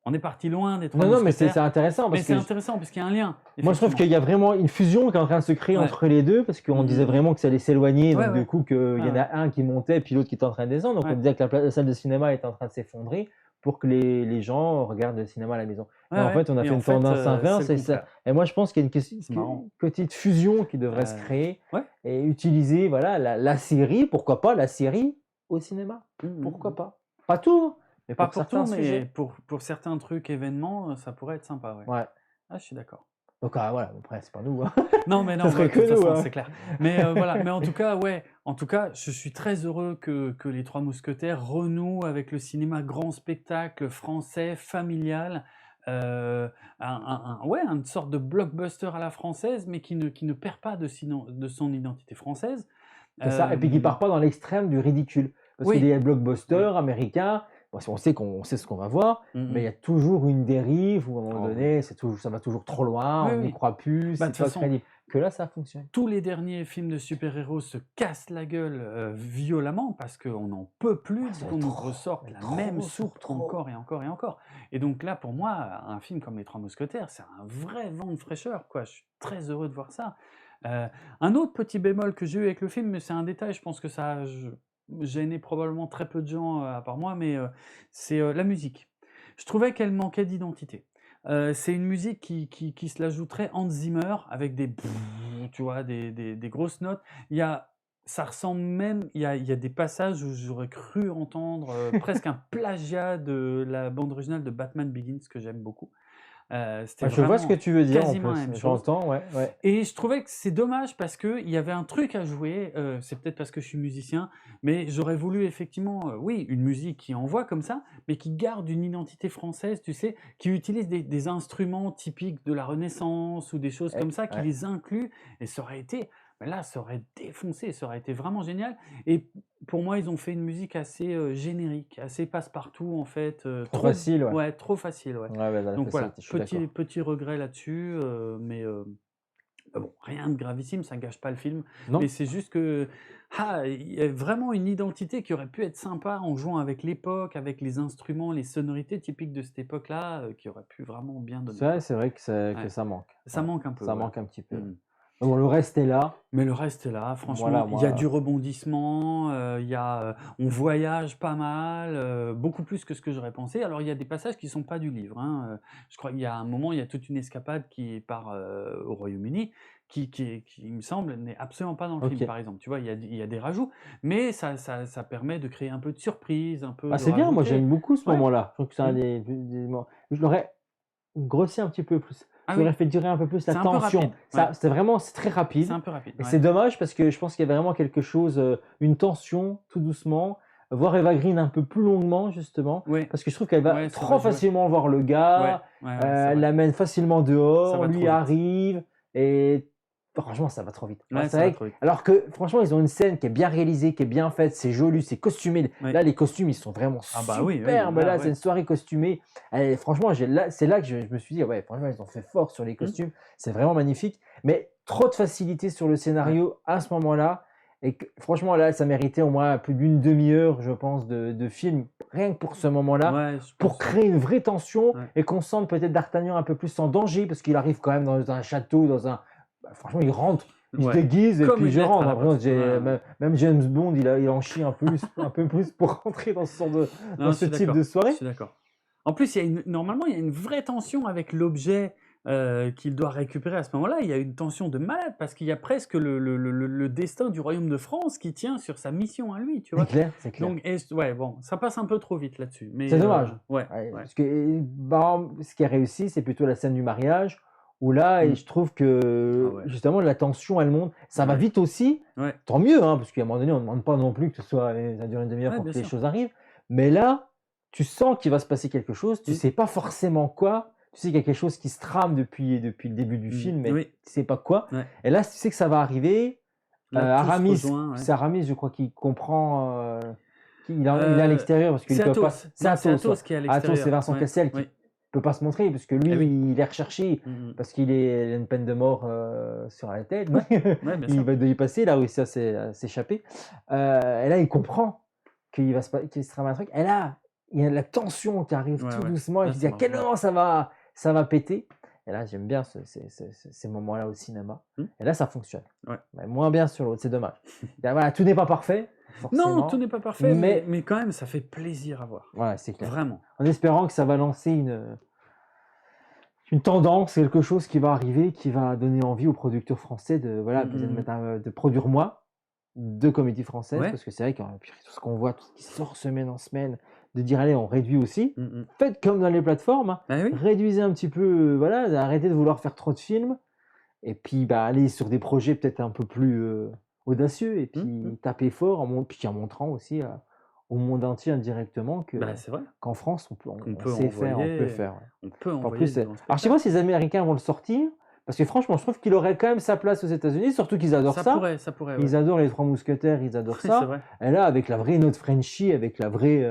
On est parti loin des 3 Non, mais c'est mousquetaires, intéressant mais parce c'est que intéressant parce qu'il y a un lien, moi, je trouve effectivement. qu'il y a vraiment une fusion qui est en train de se créer Ouais. entre les deux, parce qu'on Mmh, disait mmh. vraiment que ça allait s'éloigner, Ouais, donc ouais. du coup qu'il y Ouais, en ouais. a un qui montait, puis l'autre qui était en train de descendre, donc on Ouais. disait que la salle de cinéma était en train de s'effondrer pour que les gens regardent le cinéma à la maison. Ouais, Et en ouais. fait, on a Et fait en une fait, tendance inverse, c'est le et ça. contraire. Et moi, je pense qu'il y a C'est marrant. une petite fusion qui devrait se Heu, créer ouais. et utiliser voilà, la série, pourquoi pas la série au cinéma, Mmh, mmh, pourquoi mmh. pas. Pas tout, hein, mais Pas pour pour certains tout, mais sujets. pour certains trucs, événements, ça pourrait être sympa, ouais. Ouais. Ah, je suis d'accord. Donc voilà, après, c'est pas nous, hein. Non, mais Ça non, serait de toute que nous, façon, hein. c'est clair. Mais voilà, mais en tout cas, ouais, en tout cas, je suis très heureux que les 3 mousquetaires renouent avec le cinéma grand spectacle français, familial, ouais, une sorte de blockbuster à la française, mais qui ne perd pas de son identité française. C'est ça, et puis qui part pas dans l'extrême du ridicule. Parce qu'il Oui. y a des blockbusters américains, bon, on sait ce qu'on va voir, Mmh mais il y mh. a toujours une dérive où à un moment Oh oui. donné, ça va toujours trop loin, Oui, on n'y oui. croit plus, Bah, de c'est toute pas façon, crédible. Que là, ça fonctionne. tous les derniers films de super-héros se cassent la gueule, violemment parce qu'on n'en peut plus Ah, qu'on nous ressorte la même sur soupe trop. encore et encore et encore. Et donc là, pour moi, un film comme Les 3 mousquetaires, c'est un vrai vent de fraîcheur, quoi. Je suis très heureux de voir ça. Un autre petit bémol que j'ai eu avec le film, mais c'est un détail, je pense que ça a gêné probablement très peu de gens, à part moi, mais c'est, la musique. Je trouvais qu'elle manquait d'identité. C'est une musique qui se la joue très Hans Zimmer avec des tu vois, des grosses notes. Ça ressemble même il y a des passages où j'aurais cru entendre, presque un plagiat de la bande originale de Batman Begins que j'aime beaucoup. C'était Je vois ce que vraiment tu veux dire en quasiment la plus, même chose. j'entends, ouais, ouais. Et je trouvais que c'est dommage parce qu'il y avait un truc à jouer, c'est peut-être parce que je suis musicien, mais j'aurais voulu effectivement, oui, une musique qui envoie comme ça, mais qui garde une identité française, tu sais, qui utilise des instruments typiques de la Renaissance ou des choses comme ça, qui ouais. les inclut, et ça aurait été, ben là, ça aurait défoncé, ça aurait été vraiment génial. Et pour moi, ils ont fait une musique assez générique, assez passe-partout en fait, Trop facile, ouais. ouais, trop facile, ouais. Ouais, ouais, dans la Donc voilà, facilité, je suis d'accord. petit regret là-dessus, mais bon, rien de gravissime, ça gâche pas le film. Non. Mais c'est juste que, il y a vraiment une identité qui aurait pu être sympa en jouant avec l'époque, avec les instruments, les sonorités typiques de cette époque-là, qui auraient pu vraiment bien donner, quoi. C'est vrai que Ouais. ça manque. Ça Ouais. manque un peu, Ça ouais. manque un petit peu. Mmh. Bon, le reste est là. Mais le reste est là, franchement, Voilà, il y a moi. du rebondissement, on voyage pas mal, beaucoup plus que ce que j'aurais pensé. Alors il y a des passages qui sont pas du livre, hein, je crois qu'il y a un moment, il y a toute une escapade qui part, au Royaume-Uni, qui il me semble, n'est absolument pas dans le film, Ok. par exemple. Tu vois? Il y a des rajouts, mais ça permet de créer un peu de surprise, un peu Ah, de c'est bien, moi rajouter. j'aime beaucoup ce Ouais. moment-là. Je trouve que c'est un Mmh. des moments. Je l'aurais grossi un petit peu plus. Ah J'aurais oui, fait durer un peu plus la c'est un peu tension. rapide, Ça, ouais. c'est très rapide. C'est un peu rapide, Et ouais. c'est dommage parce que je pense qu'il y a vraiment quelque chose, une tension, tout doucement. Voir Eva Green un peu plus longuement, justement. Oui, Parce que je trouve qu'elle va ouais, ça trop va jouer. facilement voir le Ouais, gars. ouais, ouais, c'est Elle vrai. l'amène facilement Ça dehors. va Lui trop vite. arrive. Et franchement, ça va trop vite. Alors, Ouais, c'est ça va vrai trop vite. alors que franchement, ils ont une scène qui est bien réalisée, qui est bien faite, c'est joli, c'est costumé. Oui. Là, les costumes, ils sont vraiment Ah bah oui, oui, superbes. là, Là, c'est ouais. une soirée costumée. Franchement, c'est là que je me suis dit, ouais, franchement, ils ont fait fort sur les Mmh. costumes. C'est vraiment magnifique. Mais trop de facilité sur le Ouais. scénario à ce moment-là. Et que, franchement, là, ça méritait au moins plus d'une demi-heure, je pense, de film, rien que pour ce moment-là, Ouais, je pour pense, ouais. créer une vraie tension Ouais. et qu'on sente peut-être D'Artagnan un peu plus en danger, parce qu'il arrive quand même dans un château, franchement, il rentre, il se Ouais. déguise et Comme puis une je lettre à rentre. la Après, poste. Ouais, ouais. même James Bond, il en chie un peu plus pour rentrer dans Non, je ce suis type d'accord. de Je soirée. suis d'accord. En plus, normalement, il y a une vraie tension avec l'objet qu'il doit récupérer à ce moment-là. Il y a une tension de malade parce qu'il y a presque le destin du royaume de France qui tient sur sa mission à lui, tu C'est vois. clair, c'est clair. Donc, ouais, bon, ça passe un peu trop vite là-dessus. Mais C'est dommage. ouais, Ouais, ouais. parce que ce qui a réussi, c'est plutôt la scène du mariage, où là, Mm. je trouve Ah que ouais. justement la tension elle monte. Ça va Ouais. vite aussi, Ouais. tant mieux, hein, parce qu'à un moment donné, on ne demande pas non plus que ça dure une demi-heure Ouais, pour bien que les sûr. choses arrivent. Mais là, tu sens qu'il va se passer quelque chose, tu Mm. sais pas forcément quoi. Tu sais qu'il y a quelque chose qui se trame depuis le début du film, mais Oui. tu sais pas quoi. Ouais. Et là, tu sais que ça va arriver. Là, tout se Aramis, rejoint, ouais. c'est Aramis, je crois, qui comprend. Il est à l'extérieur parce qu'il C'est peut pas. Athos. C'est Non, c'est Athos, ouais. Athos qui est à Athos, c'est l'extérieur. Vincent Ouais. Cassel qui Oui. peut pas se montrer parce que lui, Eh oui. il est recherché Mm. parce qu'il a une peine de mort sur la tête. Ouais, bien Il sûr. va y passer, il a réussi à s'échapper. Et là, il comprend qu'il se trame un truc. Et là, il y a de la tension qui arrive Ouais, tout ouais. doucement. Et Là, tu te dis ça à marche quel bien. moment ça va péter. Et là, j'aime bien ces moments-là au cinéma. Mm. Et là, ça fonctionne. Ouais. Mais moins bien sur l'autre, c'est dommage. Voilà, tout n'est pas parfait, Non, forcément. tout n'est pas parfait, mais mais quand même, ça fait plaisir à voir. voilà, c'est clair. Vraiment. En espérant que ça va lancer une tendance, quelque chose qui va arriver, qui va donner envie aux producteurs français de, voilà, peut-être de produire moins de comédies françaises, Ouais. parce que c'est vrai que tout ce qu'on voit, tout ce qui sort semaine en semaine, de dire allez, on réduit aussi. Mm. Faites comme dans les plateformes, hein. Ah oui. Réduisez un petit peu, voilà, arrêtez de vouloir faire trop de films, et puis allez sur des projets peut-être un peu plus audacieux, et puis tapez fort, puis en montrant aussi au monde entier indirectement que Bah, c'est vrai. qu'en France, on On peut sait faire, on peut envoyer, faire. Ouais. on peut En envoyer plus, des alors bons je sais pas spectacles. si les Américains vont le sortir, parce que franchement, je trouve qu'il aurait quand même sa place aux États-Unis, surtout qu'ils adorent ça. Ça pourrait, Ils ouais. adorent les Trois Mousquetaires, ils adorent C'est ça. vrai. Et là, avec la vraie note Frenchie, avec la vraie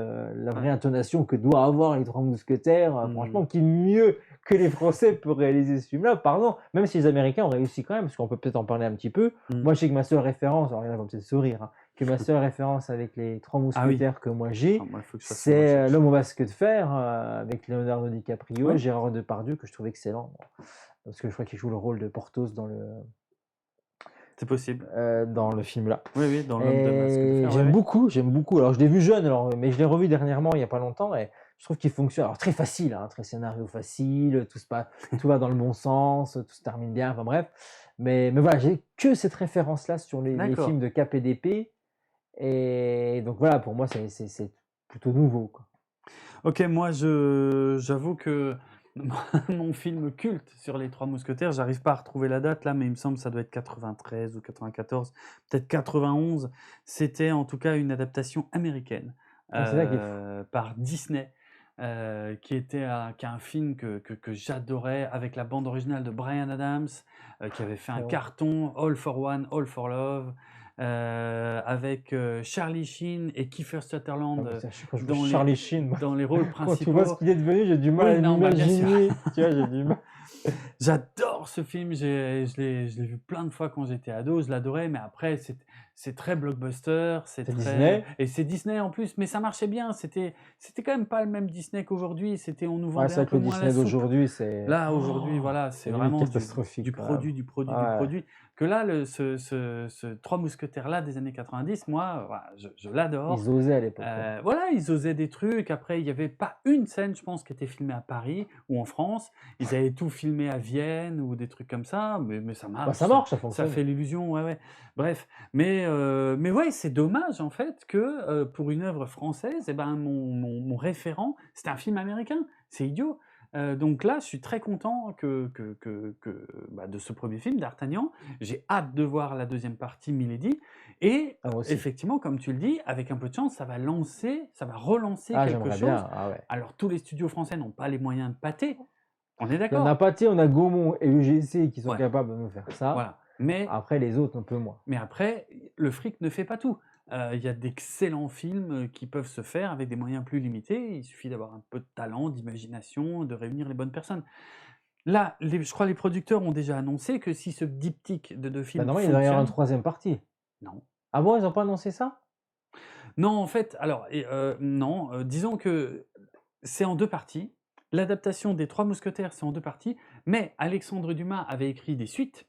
intonation que doit avoir les Trois Mousquetaires, franchement, qui mieux que les Français pour réaliser ce film-là, pardon, même si les Américains ont réussi quand même, parce qu'on peut peut-être en parler un petit peu. Moi, je sais que ma seule référence, alors il y en a qui vont peut-être sourire, hein, que ma seule référence avec les Trois Mousquetaires que moi j'ai, Ah, moi, il faut que je fasse mes c'est recherches. L'Homme au masque de fer, avec Leonardo DiCaprio, Ouais. Gérard Depardieu, que je trouve excellent. Parce que je crois qu'il joue le rôle de Porthos C'est possible. dans le film là. Oui, oui, dans L'Homme de masque de fer. J'aime ouais. beaucoup. Alors je l'ai vu jeune, mais je l'ai revu dernièrement, il n'y a pas longtemps, et je trouve qu'il fonctionne. Alors très facile, hein, très scénario facile, tout va dans le bon sens, tout se termine bien, enfin bref. Mais voilà, j'ai que cette référence-là sur les D'accord. films de Cap et d'épée. Et donc voilà, pour moi, c'est plutôt nouveau, quoi. Ok, moi, j'avoue que mon film culte sur les Trois Mousquetaires, j'arrive pas à retrouver la date là, mais il me semble que ça doit être 93 ou 94, peut-être 91. C'était en tout cas une adaptation américaine Ah, c'est ça qui est fou. par Disney, qui est un film que j'adorais, avec la bande originale de Bryan Adams, qui avait fait un Ouais. carton, All for One, All for Love, avec Charlie Sheen et Kiefer Sutherland Quand je dans vois les- Charlie Sheen, moi, dans les rôles quand tu principaux. vois ce qu'il est devenu, j'ai du mal Oui, à non, bah, bien sûr. l'imaginer. Tu vois, j'ai du mal. J'adore ce film, je l'ai vu plein de fois quand j'étais ado, je l'adorais, mais après c'est très blockbuster, C'est très... Disney. Et c'est Disney en plus, mais ça marchait bien, c'était quand même pas le même Disney qu'aujourd'hui, on nous Ouais, vendait c'est un vrai que peu le moins la Disney soupe. d'aujourd'hui, c'est. Là, aujourd'hui, voilà, c'est limite vraiment catastrophique, du quand produit, même. du produit, Ouais. du produit. Que là, ce Trois Mousquetaires-là des années 90, moi, voilà, je l'adore. Ils osaient à l'époque. Ouais. Voilà, ils osaient des trucs. Après, il n'y avait pas une scène, je pense, qui était filmée à Paris ou en France. Ils avaient tout filmé à Vienne ou des trucs comme ça, mais ça marche. Bah, ça marche, ça Ça fonctionne. fait l'illusion, ouais. Bref, mais ouais, c'est dommage en fait que pour une œuvre française, eh ben, mon référent, c'était un film américain. C'est idiot. Donc là, je suis très content de ce premier film, D'Artagnan. J'ai hâte de voir la deuxième partie, Milady. Et Ah, moi aussi. effectivement, comme tu le dis, avec un peu de chance, ça va relancer Ah, quelque j'aimerais chose. bien. Ah ouais. Alors, tous les studios français n'ont pas les moyens de pâter. On est Il y en d'accord. a Pathé, on a Gaumont et UGC qui sont Ouais. capables de nous faire ça. Voilà. Mais Après, les autres, un peu moins. après, le fric ne fait pas tout. Il y a d'excellents films qui peuvent se faire avec des moyens plus limités. Il suffit d'avoir un peu de talent, d'imagination, de réunir les bonnes personnes. Là, je crois que les producteurs ont déjà annoncé que si ce diptyque de deux Bah, films normalement, il va y avoir une fonctionne... troisième partie. Non. Ah bon, ils ont pas annoncé ça? Non, en fait, alors, non, disons que c'est en 2 parties. L'adaptation des Trois Mousquetaires, c'est en 2 parties, mais Alexandre Dumas avait écrit des suites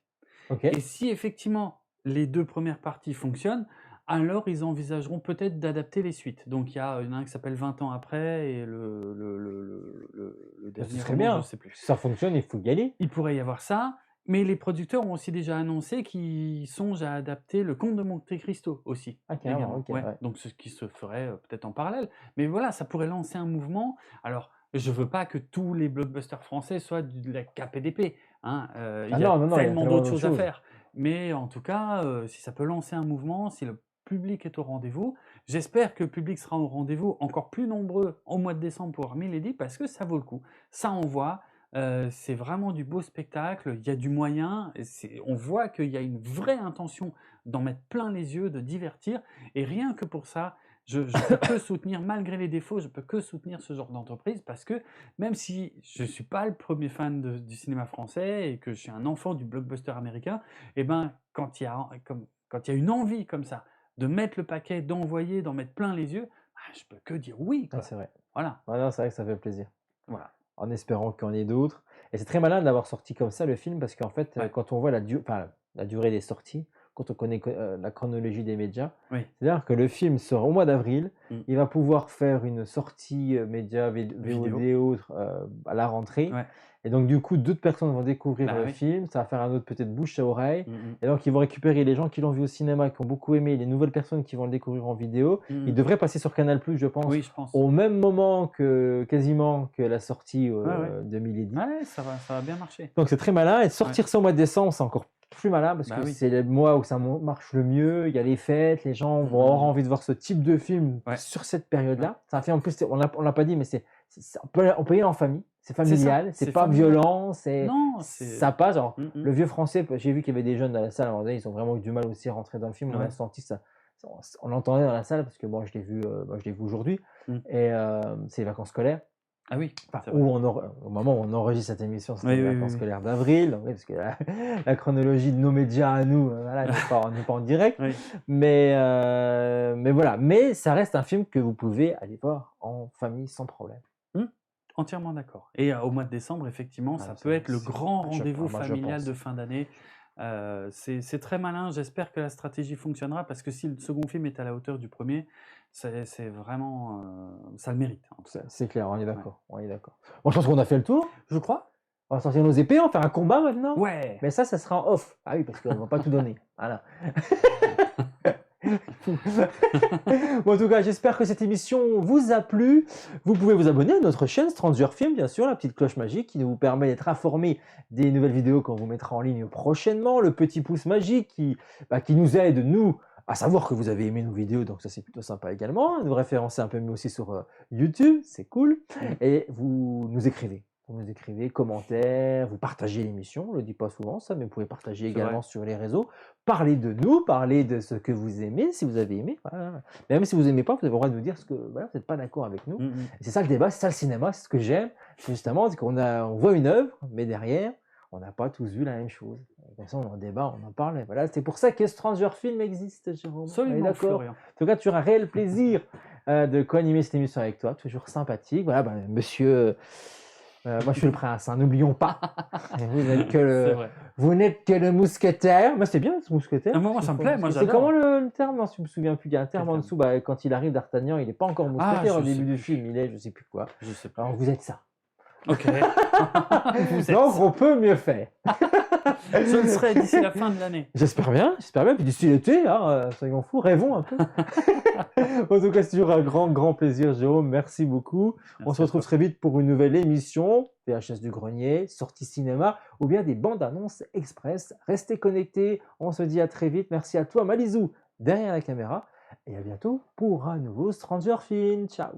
OK. et si effectivement les 2 premières parties fonctionnent, alors ils envisageront peut-être d'adapter les suites. Donc il y en a un qui s'appelle 20 ans après et le Bah, ce dernier serait roman, je bien. ne sais plus. Si ça fonctionne, il faut y aller. Il pourrait y avoir ça, mais les producteurs ont aussi déjà annoncé qu'ils songent à adapter Le Comte de Monte-Cristo aussi, Ah carrément, également. OK, Ouais, ouais. donc ce qui se ferait peut-être en parallèle. Mais voilà, ça pourrait lancer un mouvement. Alors, je veux pas que tous les blockbusters français soient de la KPDP, hein. Il Ah y a non, il y a tellement tellement d'autres d'autres choses à choses. faire. Mais en tout cas, si ça peut lancer un mouvement, si le public est au rendez-vous, j'espère que le public sera au rendez-vous encore plus nombreux au mois de décembre pour voir Milady parce que ça vaut le coup. Ça envoie. C'est vraiment du beau spectacle, il y a du moyen, et on voit qu'il y a une vraie intention d'en mettre plein les yeux, de divertir, et rien que pour ça, je peux que soutenir, malgré les défauts, je peux que soutenir ce genre d'entreprise, parce que même si je ne suis pas le premier fan du cinéma français, et que je suis un enfant du blockbuster américain, et ben, quand il y a une envie comme ça, de mettre le paquet, d'envoyer, d'en mettre plein les yeux, je peux que dire oui, Ah, quoi. c'est vrai. Voilà, Ouais, non, c'est vrai que ça fait plaisir. voilà. En espérant qu'il y en ait d'autres. Et c'est très malin d'avoir sorti comme ça le film parce qu'en fait, Ouais. quand on voit la durée des sorties, quand on connaît la chronologie des médias, Oui. c'est-à-dire que le film sort au mois d'avril, Mm. il va pouvoir faire une sortie média VOD et autres à la rentrée. Ouais. Et donc du coup, d'autres personnes vont découvrir Bah le oui. film, ça va faire un autre peut-être bouche à oreille. Mm, mm. Et donc ils vont récupérer les gens qui l'ont vu au cinéma, qui ont beaucoup aimé, les nouvelles personnes qui vont le découvrir en vidéo. Mm. Il devrait passer sur Canal+, je pense, Oui, je pense. au même moment quasiment que la sortie Ouais. de Milady. Ouais, ça va bien marcher. Donc c'est très malin. Et de sortir ça au mois de décembre, c'est encore plus malin parce Bah que oui. c'est le mois où ça marche le mieux. Il y a les fêtes, les gens vont avoir envie de voir ce type de film Ouais. sur cette période-là. C'est un film, en plus, on l'a pas dit, mais on peut y aller en famille. C'est C'est ça, familial, c'est c'est pas familial. violent, Non, ça passe. Genre, Mm, mm. le vieux français, j'ai vu qu'il y avait des jeunes dans la salle, à un moment donné, ils ont vraiment eu du mal aussi à rentrer dans le film. On a Ouais. senti ça, on l'entendait dans la salle parce que bon, je l'ai vu aujourd'hui. Mm. Et c'est les vacances scolaires. Ah oui, Enfin, c'est vrai. au moment où on enregistre cette émission, c'est Oui, les oui, vacances oui. scolaires d'avril, oui, parce que la chronologie de nos médias à nous, voilà, n'est pas en direct. Oui. Mais voilà, mais ça reste un film que vous pouvez aller voir en famille sans problème. Entièrement d'accord. Et au mois de décembre, effectivement, ça peut être le grand rendez-vous familial de fin d'année. C'est très malin. J'espère que la stratégie fonctionnera parce que si le second film est à la hauteur du premier, c'est vraiment. Ça le mérite. En tout cas. C'est clair, on est d'accord. On est d'accord. Bon, je pense qu'on a fait le tour. Je crois. On va sortir nos épées, on va faire un combat maintenant. Ouais. Mais ça sera en off. Ah oui, parce qu'on ne va pas tout donner. Voilà. Bon, en tout cas, j'espère que cette émission vous a plu. Vous pouvez vous abonner à notre chaîne Stranger Film, bien sûr, la petite cloche magique qui vous permet d'être informé des nouvelles vidéos qu'on vous mettra en ligne prochainement. Le petit pouce magique qui nous aide, nous, à savoir que vous avez aimé nos vidéos, donc ça c'est plutôt sympa également. Nous référencer un peu mieux aussi sur YouTube, c'est cool. Et vous nous écrivez. Vous nous écrivez, commentaires, vous partagez l'émission, on ne le dit pas souvent ça, mais vous pouvez partager également sur les réseaux. Parlez de nous, parlez de ce que vous aimez, si vous avez aimé. Voilà. Même si vous n'aimez pas, vous avez le droit de nous dire que voilà, vous n'êtes pas d'accord avec nous. C'est ça le débat, c'est ça le cinéma, c'est ce que j'aime. Justement, c'est on voit une œuvre, mais derrière, on n'a pas tous vu la même chose. Comme ça, on en débat, on en parle. Et voilà, c'est pour ça que Stranger Film existe, Jérôme. Absolument, d'accord. En tout cas, tu auras un réel plaisir de co-animer cette émission avec toi, toujours sympathique. Voilà, monsieur... moi, je suis le prince, hein, n'oublions pas. Vous n'êtes que le mousquetaire. Moi, c'est bien ce mousquetaire. Ah, moi, ça me plaît. Moi, c'est j'adore. comment le terme? Non, je me souviens plus. Il y a un terme en dessous. Quand il arrive, D'Artagnan, il n'est pas encore mousquetaire au début du film. Il est, je sais plus quoi. Je sais pas. Alors, vous êtes ça. Ok. Donc, on peut mieux faire. Je le serai d'ici la fin de l'année. J'espère bien. Puis d'ici l'été, soyons fous, rêvons un peu. En tout cas, c'est toujours un grand plaisir, Jérôme. Merci beaucoup. On se retrouve très vite pour une nouvelle émission. VHS du Grenier, sortie cinéma ou bien des bandes annonces express. Restez connectés. On se dit à très vite. Merci à toi, Malizou, derrière la caméra. Et à bientôt pour un nouveau Stranger Film. Ciao.